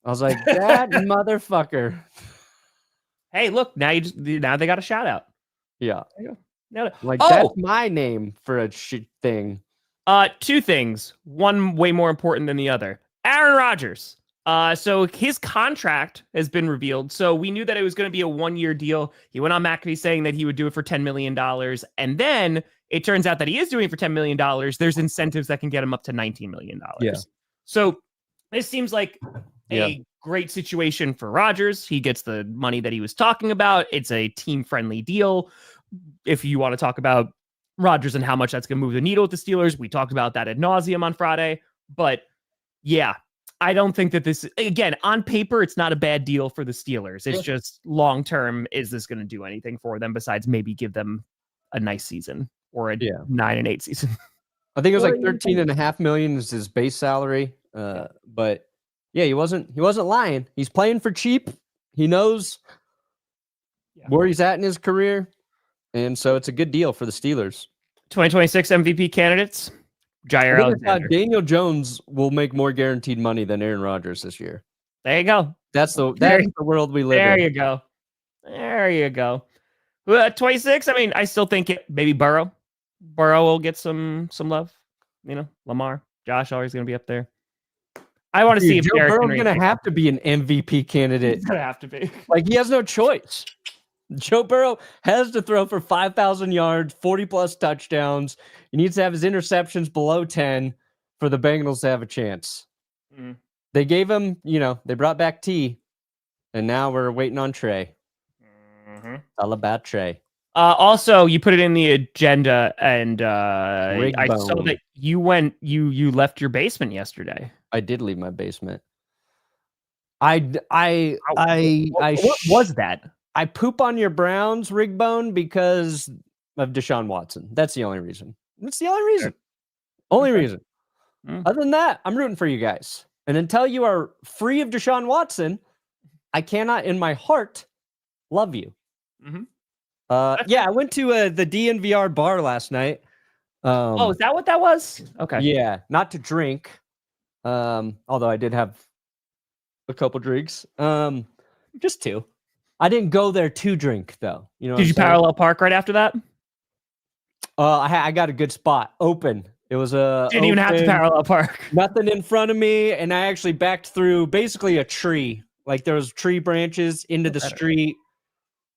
S1: I was like, that motherfucker.
S2: Hey, look, now they got a shout out.
S1: Yeah.
S2: Like
S1: that's my name for a shit thing.
S2: 2 things. One way more important than the other. Aaron Rodgers. So his contract has been revealed. So we knew that it was going to be a 1-year deal. He went on McAfee saying that he would do it for $10 million. And then it turns out that he is doing it for $10 million. There's incentives that can get him up to $19 million.
S1: Yeah.
S2: So this seems like a great situation for Rodgers. He gets the money that he was talking about. It's a team-friendly deal. If you want to talk about Rodgers and how much that's going to move the needle with the Steelers, we talked about that ad nauseum on Friday. But yeah, I don't think that this, again, on paper, it's not a bad deal for the Steelers. It's just long-term, is this going to do anything for them besides maybe give them a nice season or a 9-8 season?
S1: I think it was like $13.5 million is his base salary. But yeah, he wasn't lying. He's playing for cheap. He knows where he's at in his career. And so it's a good deal for the Steelers. 2026
S2: MVP candidates. Jaire Alexander.
S1: Daniel Jones will make more guaranteed money than Aaron Rodgers this year.
S2: There you go.
S1: That's the world we live in.
S2: There you go. 26. I mean, I still think maybe Burrow will get some love. Lamar, Josh always going to be up there. I want to see if
S1: Joe Burrow's going to have to be an MVP candidate.
S2: He's going to have to be.
S1: Like, he has no choice. Joe Burrow has to throw for 5,000 yards, 40-plus touchdowns. He needs to have his interceptions below 10 for the Bengals to have a chance.
S2: Mm.
S1: They gave him, they brought back T, and now we're waiting on Trey.
S2: Mm-hmm.
S1: All about Trey.
S2: Also, you put it in the agenda, and I saw that you left your basement yesterday.
S1: I did leave my basement. What
S2: was that?
S1: I poop on your Browns, Rigbone, because of Deshaun Watson. That's the only reason. That's the only reason. Only reason. Other than that, I'm rooting for you guys. And until you are free of Deshaun Watson, I cannot, in my heart, love you.
S2: Mm-hmm.
S1: I went to the DNVR bar last night.
S2: Is that what that was? Okay.
S1: Yeah, not to drink. Although I did have a couple drinks. Just two. I didn't go there to drink, though.
S2: Did you parallel park right after that?
S1: I got a good spot. Open. It was
S2: didn't even have to parallel park.
S1: Nothing in front of me, and I actually backed through basically a tree. Like, there was tree branches into the street,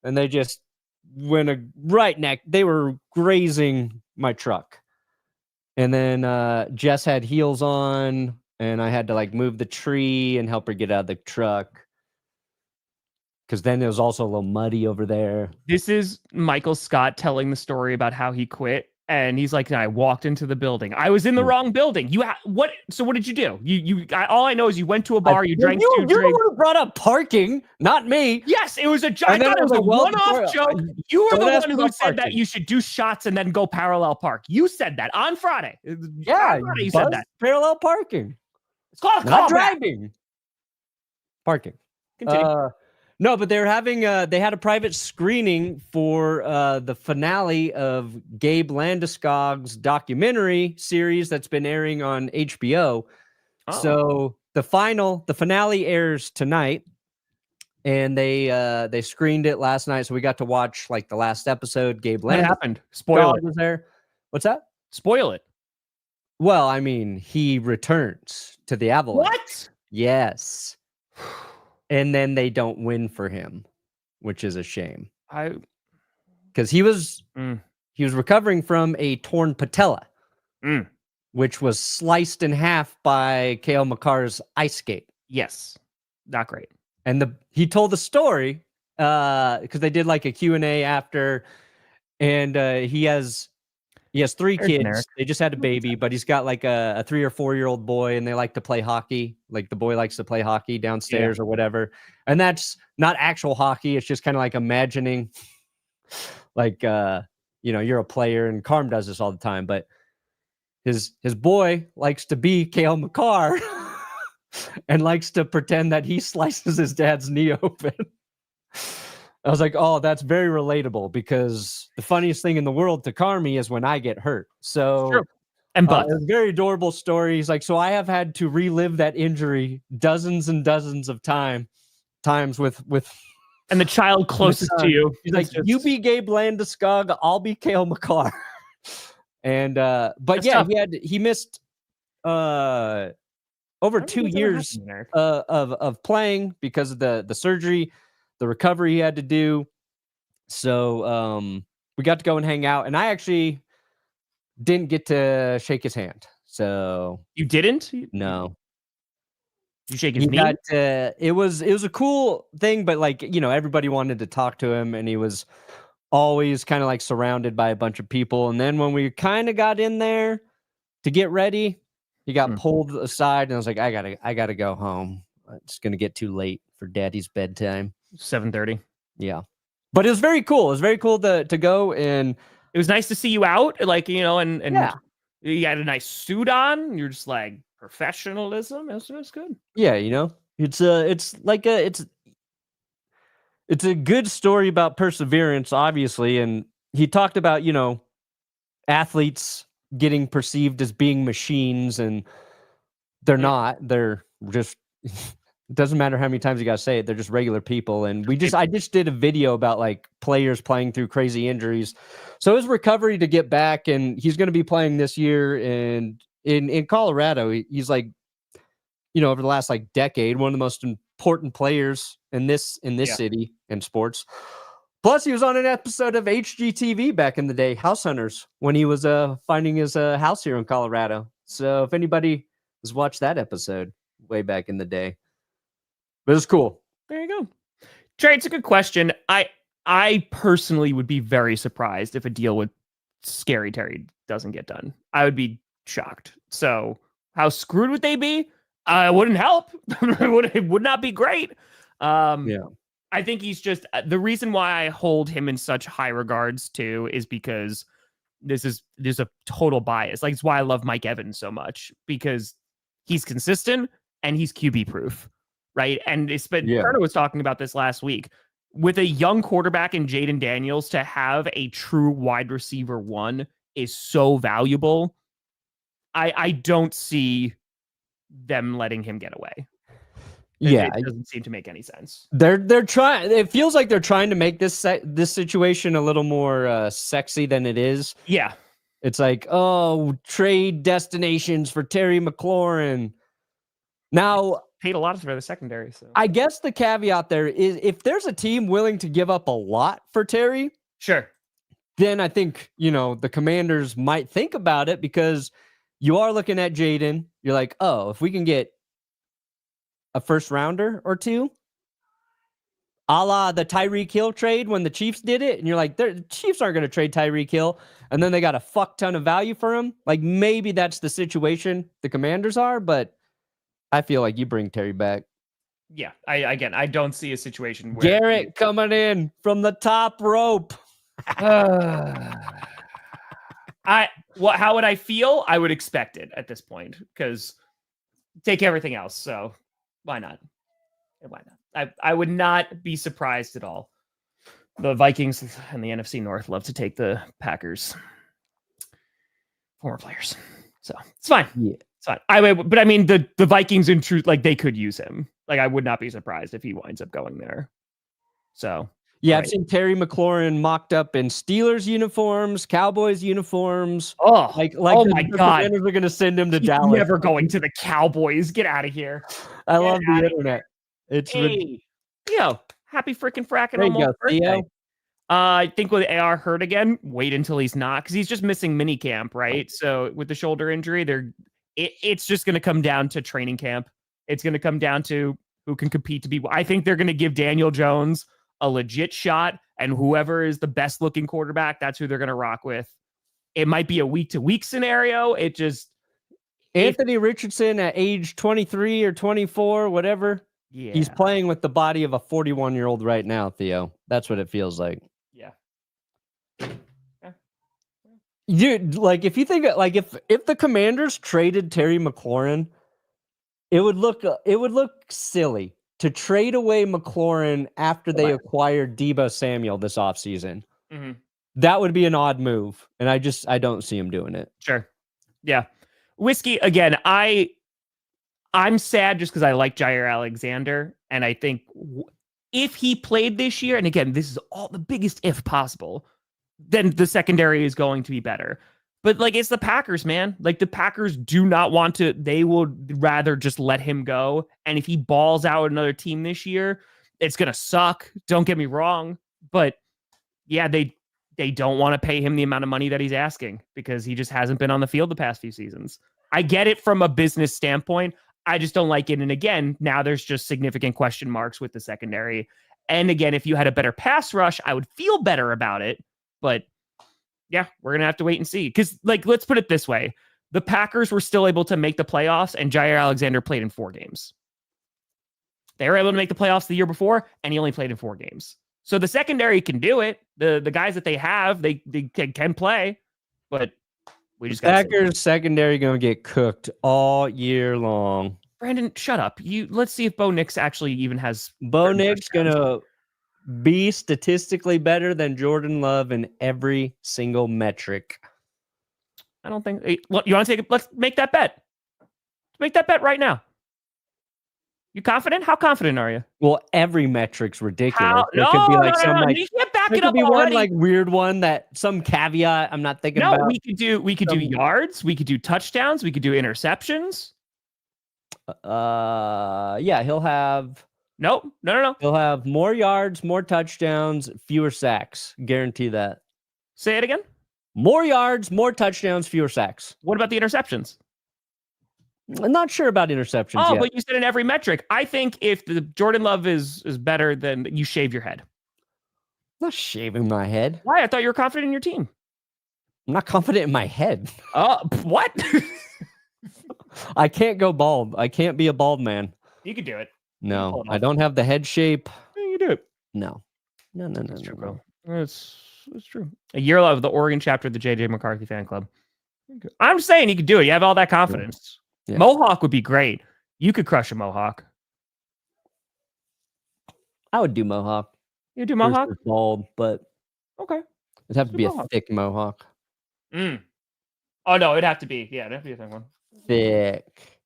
S1: and they just went right next. They were grazing my truck. And then Jess had heels on, and I had to move the tree and help her get out of the truck. Because then it was also a little muddy over there.
S2: This is Michael Scott telling the story about how he quit. And he's like, I walked into the building. I was in the wrong building. So what did you do? All I know is you went to a bar, you drank 2 drinks.
S1: You're the one who brought up parking, not me.
S2: Yes, it was I thought it was a one-off joke. You were the one who said that you should do shots and then go parallel park. You said that on Friday.
S1: Yeah,
S2: on Friday you said that.
S1: Parallel parking.
S2: It's called
S1: not driving. Parking.
S2: Continue.
S1: No, but they were having they had a private screening for the finale of Gabe Landeskog's documentary series that's been airing on HBO. Oh. So the finale airs tonight, and they screened it last night. So we got to watch the last episode. Gabe Landeskog.
S2: What happened? Spoil it.
S1: Was there? What's that?
S2: Spoil it.
S1: Well, I mean, he returns to the Avalanche.
S2: What?
S1: Yes. And then they don't win for him, which is a shame. Because he was recovering from a torn patella, which was sliced in half by Cale Makar's ice skate.
S2: Yes, not great.
S1: And he told the story because they did a Q&A after, and he has 3 kids. Generic. They just had a baby, but he's got a 3 or 4 year old boy, and they like to play hockey. The boy likes to play hockey downstairs or whatever. And that's not actual hockey. It's just kind of imagining you're a player, and Carm does this all the time, but his boy likes to be Cale Makar and likes to pretend that he slices his dad's knee open. I was like, oh, that's very relatable, because the funniest thing in the world to Carmi is when I get hurt. So,
S2: sure. And
S1: it's a very adorable story. He's like, so I have had to relive that injury dozens and dozens of times with.
S2: And the child closest to you.
S1: He's like, you be Gabe Landeskog, I'll be Cale Makar. And but that's tough. He missed over 2 years of playing because of the surgery. The recovery he had to do. So we got to go and hang out, and I actually didn't get to shake his hand. So
S2: you didn't?
S1: No.
S2: You shake his knee?
S1: It was a cool thing, but everybody wanted to talk to him, and he was always kind of surrounded by a bunch of people. And then when we kind of got in there to get ready, he got pulled aside, and I was like, I gotta go home. It's gonna get too late for Daddy's bedtime.
S2: 7:30.
S1: Yeah, but it was very cool. It was very cool to go, and
S2: it was nice to see you out, and you had a nice suit on. You're just professionalism. It's good.
S1: Yeah, it's a good story about perseverance, obviously, and he talked about athletes getting perceived as being machines, and they're not. They're just. It doesn't matter how many times you got to say it. They're just regular people. And I just did a video about players playing through crazy injuries. So his recovery to get back, and he's going to be playing this year. And in Colorado, he's like, over the last like decade, one of the most important players in this city in sports. Plus, he was on an episode of HGTV back in the day, House Hunters, when he was finding his house here in Colorado. So if anybody has watched that episode way back in the day, but it's cool.
S2: There you go. Trey, it's a good question. I personally would be very surprised if a deal with Scary Terry doesn't get done. I would be shocked. So how screwed would they be? It wouldn't help. It would not be great. I think he's just the reason why I hold him in such high regards too is because there's a total bias. Like it's why I love Mike Evans so much, because he's consistent and he's QB proof, right? And Perna was talking about this last week. With a young quarterback in Jaden Daniels, to have a true wide receiver one is so valuable. I don't see them letting him get away. It doesn't seem to make any sense.
S1: They're trying. It feels like they're trying to make this situation a little more sexy than it is.
S2: Yeah,
S1: it's like, trade destinations for Terry McLaurin. Now,
S2: paid a lot for the secondary. So
S1: I guess the caveat there is if there's a team willing to give up a lot for Terry,
S2: sure,
S1: then I think the Commanders might think about it, because you are looking at Jaden. You're like, if we can get a first rounder or two, a la the Tyreek Hill trade when the Chiefs did it. And you're like, the Chiefs aren't going to trade Tyreek Hill. And then they got a fuck ton of value for him. Like maybe that's the situation the Commanders are, but I feel like you bring Terry back.
S2: Yeah. I don't see a situation where
S1: Garrett coming in from the top rope.
S2: How would I feel? I would expect it at this point, because take everything else. So why not? I would not be surprised at all. The Vikings and the NFC North love to take the Packers former players, so it's fine.
S1: Yeah,
S2: it's fine. But I mean, the Vikings in truth, like they could use him. Like I would not be surprised if he winds up going there. So
S1: yeah, I've seen Terry McLaurin mocked up in Steelers uniforms, Cowboys uniforms.
S2: Oh
S1: my
S2: God!
S1: Commanders are going to send him to Dallas.
S2: Never going to the Cowboys. Get out of here.
S1: I love the internet. It's
S2: happy freaking fracking almost birthday. I think with AR hurt again, wait until he's not, because he's just missing mini camp, right? So with the shoulder injury, it's just going to come down to training camp. It's going to come down to who can compete to be. I think they're going to give Daniel Jones a legit shot, and whoever is the best looking quarterback, that's who they're going to rock with. It might be a week to week scenario.
S1: Anthony Richardson at age 23 or 24, whatever. Yeah. He's playing with the body of a 41-year-old right now, Theo. That's what it feels like.
S2: Yeah.
S1: Dude, like if you think like if the Commanders traded Terry McLaurin, it would look silly to trade away McLaurin after they acquired Deebo Samuel this offseason.
S2: Mm-hmm.
S1: That would be an odd move, and I don't see him doing it.
S2: Sure. Yeah. Whiskey, again, I'm sad just because I like Jaire Alexander, and I think if he played this year, and again, this is all the biggest if possible, then the secondary is going to be better. But like, it's the Packers, man. Like the Packers do not want to, they would rather just let him go. And if he balls out another team this year, it's going to suck. Don't get me wrong. But yeah, they don't want to pay him the amount of money that he's asking, because he just hasn't been on the field the past few seasons. I get it from a business standpoint. I just don't like it. And again, now there's just significant question marks with the secondary. And again, if you had a better pass rush, I would feel better about it. But yeah, we're going to have to wait and see. Because, like, let's put it this way. The Packers were still able to make the playoffs, and Jaire Alexander played in 4 games. They were able to make the playoffs the year before, and he only played in 4 games. So the secondary can do it. The guys that they have, they can play. But we just got
S1: Packers secondary going to get cooked all year long.
S2: Brandon, shut up. Let's see if Bo Nix actually even has...
S1: Bo Nix going to be statistically better than Jordan Love in every single metric.
S2: I don't think... You want to take it? Let's make that bet. Let's make that bet right now. You confident? How confident are you?
S1: Well, every metric's ridiculous.
S2: No,
S1: could be like
S2: no. You can't back it up
S1: be
S2: already.
S1: one like weird one that some caveat I'm not thinking about.
S2: No, we could do yards. We could do touchdowns. We could do interceptions.
S1: Yeah, he'll have.
S2: No.
S1: He'll have more yards, more touchdowns, fewer sacks. Guarantee that.
S2: Say it again.
S1: More yards, more touchdowns, fewer sacks.
S2: What about the interceptions?
S1: I'm not sure about interceptions.
S2: Oh,
S1: yet.
S2: But you said in every metric. I think if the Jordan Love is better, then you shave your head.
S1: I'm not shaving my head.
S2: Why? I thought you were confident in your team.
S1: I'm not confident in my head.
S2: What?
S1: I can't go bald. I can't be a bald man.
S2: You could do it.
S1: No, I don't have the head shape.
S2: You do it.
S1: No.
S2: That's true, bro. It's true. A year of the Oregon chapter of the JJ McCarthy fan club. I'm just saying you could do it. You have all that confidence. Yeah. Mohawk would be great. You could crush a Mohawk.
S1: I would do Mohawk.
S2: You do Mohawk?
S1: Bald, but
S2: okay.
S1: It'd have to be Mohawk. A thick Mohawk.
S2: Oh no, it'd have to be. Yeah, it'd have to be a thick one.
S1: Thick.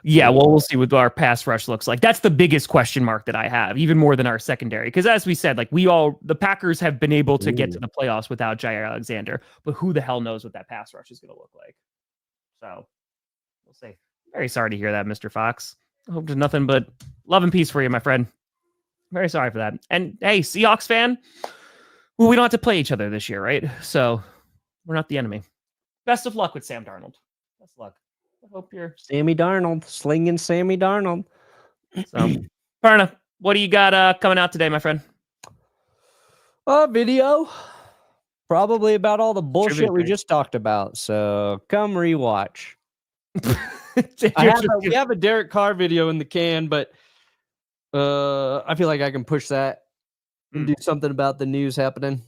S2: Yeah, well, we'll see what our pass rush looks like. That's the biggest question mark that I have, even more than our secondary. Because as we said, like the Packers have been able to get to the playoffs without Jaire Alexander, but who the hell knows what that pass rush is going to look like? So we'll see. Very sorry to hear that, Mr. Fox. I hope there's nothing but love and peace for you, my friend. Very sorry for that. And hey, Seahawks fan, well, we don't have to play each other this year, right? So we're not the enemy. Best of luck with Sam Darnold. Best of luck. I hope you're
S1: Sammy Darnold, slinging Sammy Darnold.
S2: So, Perna, what do you got coming out today, my friend?
S1: A video, probably about all the bullshit we just talked about. So come rewatch. We have a Derek Carr video in the can, but I feel like I can push that and do something about the news happening.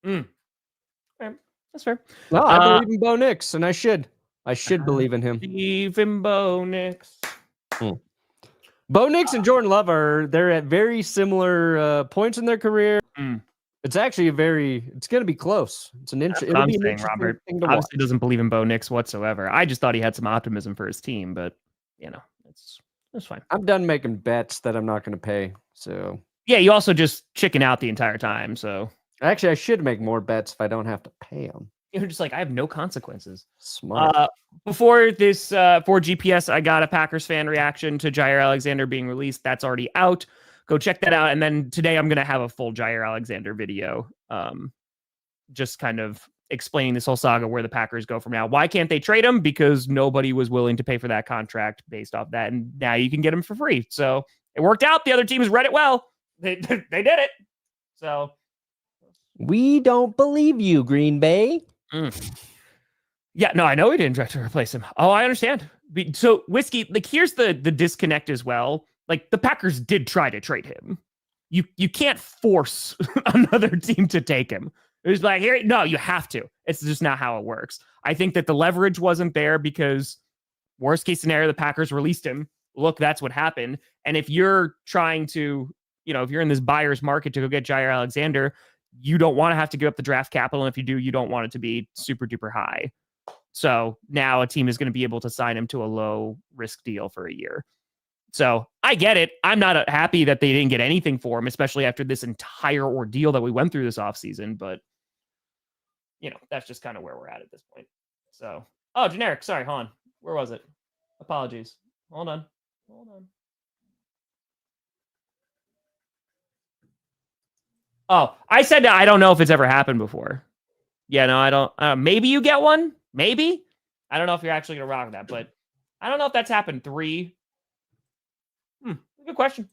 S2: Okay. That's fair.
S1: No, I believe in Bo Nix, and I should. I should believe in him.
S2: Believe in Bo Nix.
S1: Bo Nix and Jordan Love they're at very similar points in their career. It's actually it's going to be close. It's an interesting.
S2: I'm saying, Robert obviously doesn't believe in Bo Nix whatsoever. I just thought he had some optimism for his team, but it's fine.
S1: I'm done making bets that I'm not going to pay. So
S2: yeah, you also just chicken out the entire time. So
S1: actually, I should make more bets if I don't have to pay them.
S2: You're just like, I have no consequences.
S1: Smart.
S2: Before this, for GPS, I got a Packers fan reaction to Jaire Alexander being released. That's already out. Go check that out. And then today I'm going to have a full Jaire Alexander video. Just kind of explaining this whole saga, where the Packers go from now. Why can't they trade him? Because nobody was willing to pay for that contract based off that. And now you can get him for free. So it worked out. The other teams read it well. They did it. So
S1: we don't believe you, Green Bay.
S2: Yeah, no, I know he didn't try to replace him. Oh, I understand. So, Whiskey, like, here's the disconnect as well. Like, the Packers did try to trade him. You can't force another team to take him. It was like, here, no, you have to. It's just not how it works. I think that the leverage wasn't there because worst case scenario, the Packers released him. Look, that's what happened. And if you're trying to, if you're in this buyer's market to go get Jaire Alexander, you don't want to have to give up the draft capital. And if you do, you don't want it to be super duper high. So now a team is going to be able to sign him to a low risk deal for a year. So I get it. I'm not happy that they didn't get anything for him, especially after this entire ordeal that we went through this offseason. But, that's just kind of where we're at this point. So, generic. Sorry, hold on. Where was it? Apologies. Hold on. Oh, I said I don't know if it's ever happened before. Yeah, no, I don't. Maybe you get one. Maybe. I don't know if you're actually going to rock that, but I don't know if that's happened 3. Good question.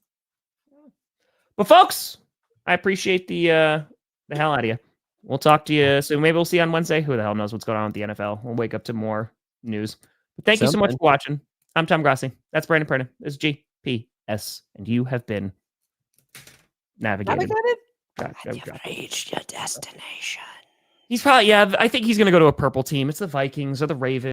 S2: But folks, I appreciate the hell out of you. We'll talk to you soon. Maybe we'll see you on Wednesday. Who the hell knows what's going on with the NFL? We'll wake up to more news. But thank you so much for watching. I'm Tom Grossi. That's Brandon Perna. This is GPS, and you have been navigated.
S1: You've reached your destination.
S2: He's probably, I think he's going to go to a purple team. It's the Vikings or the Ravens.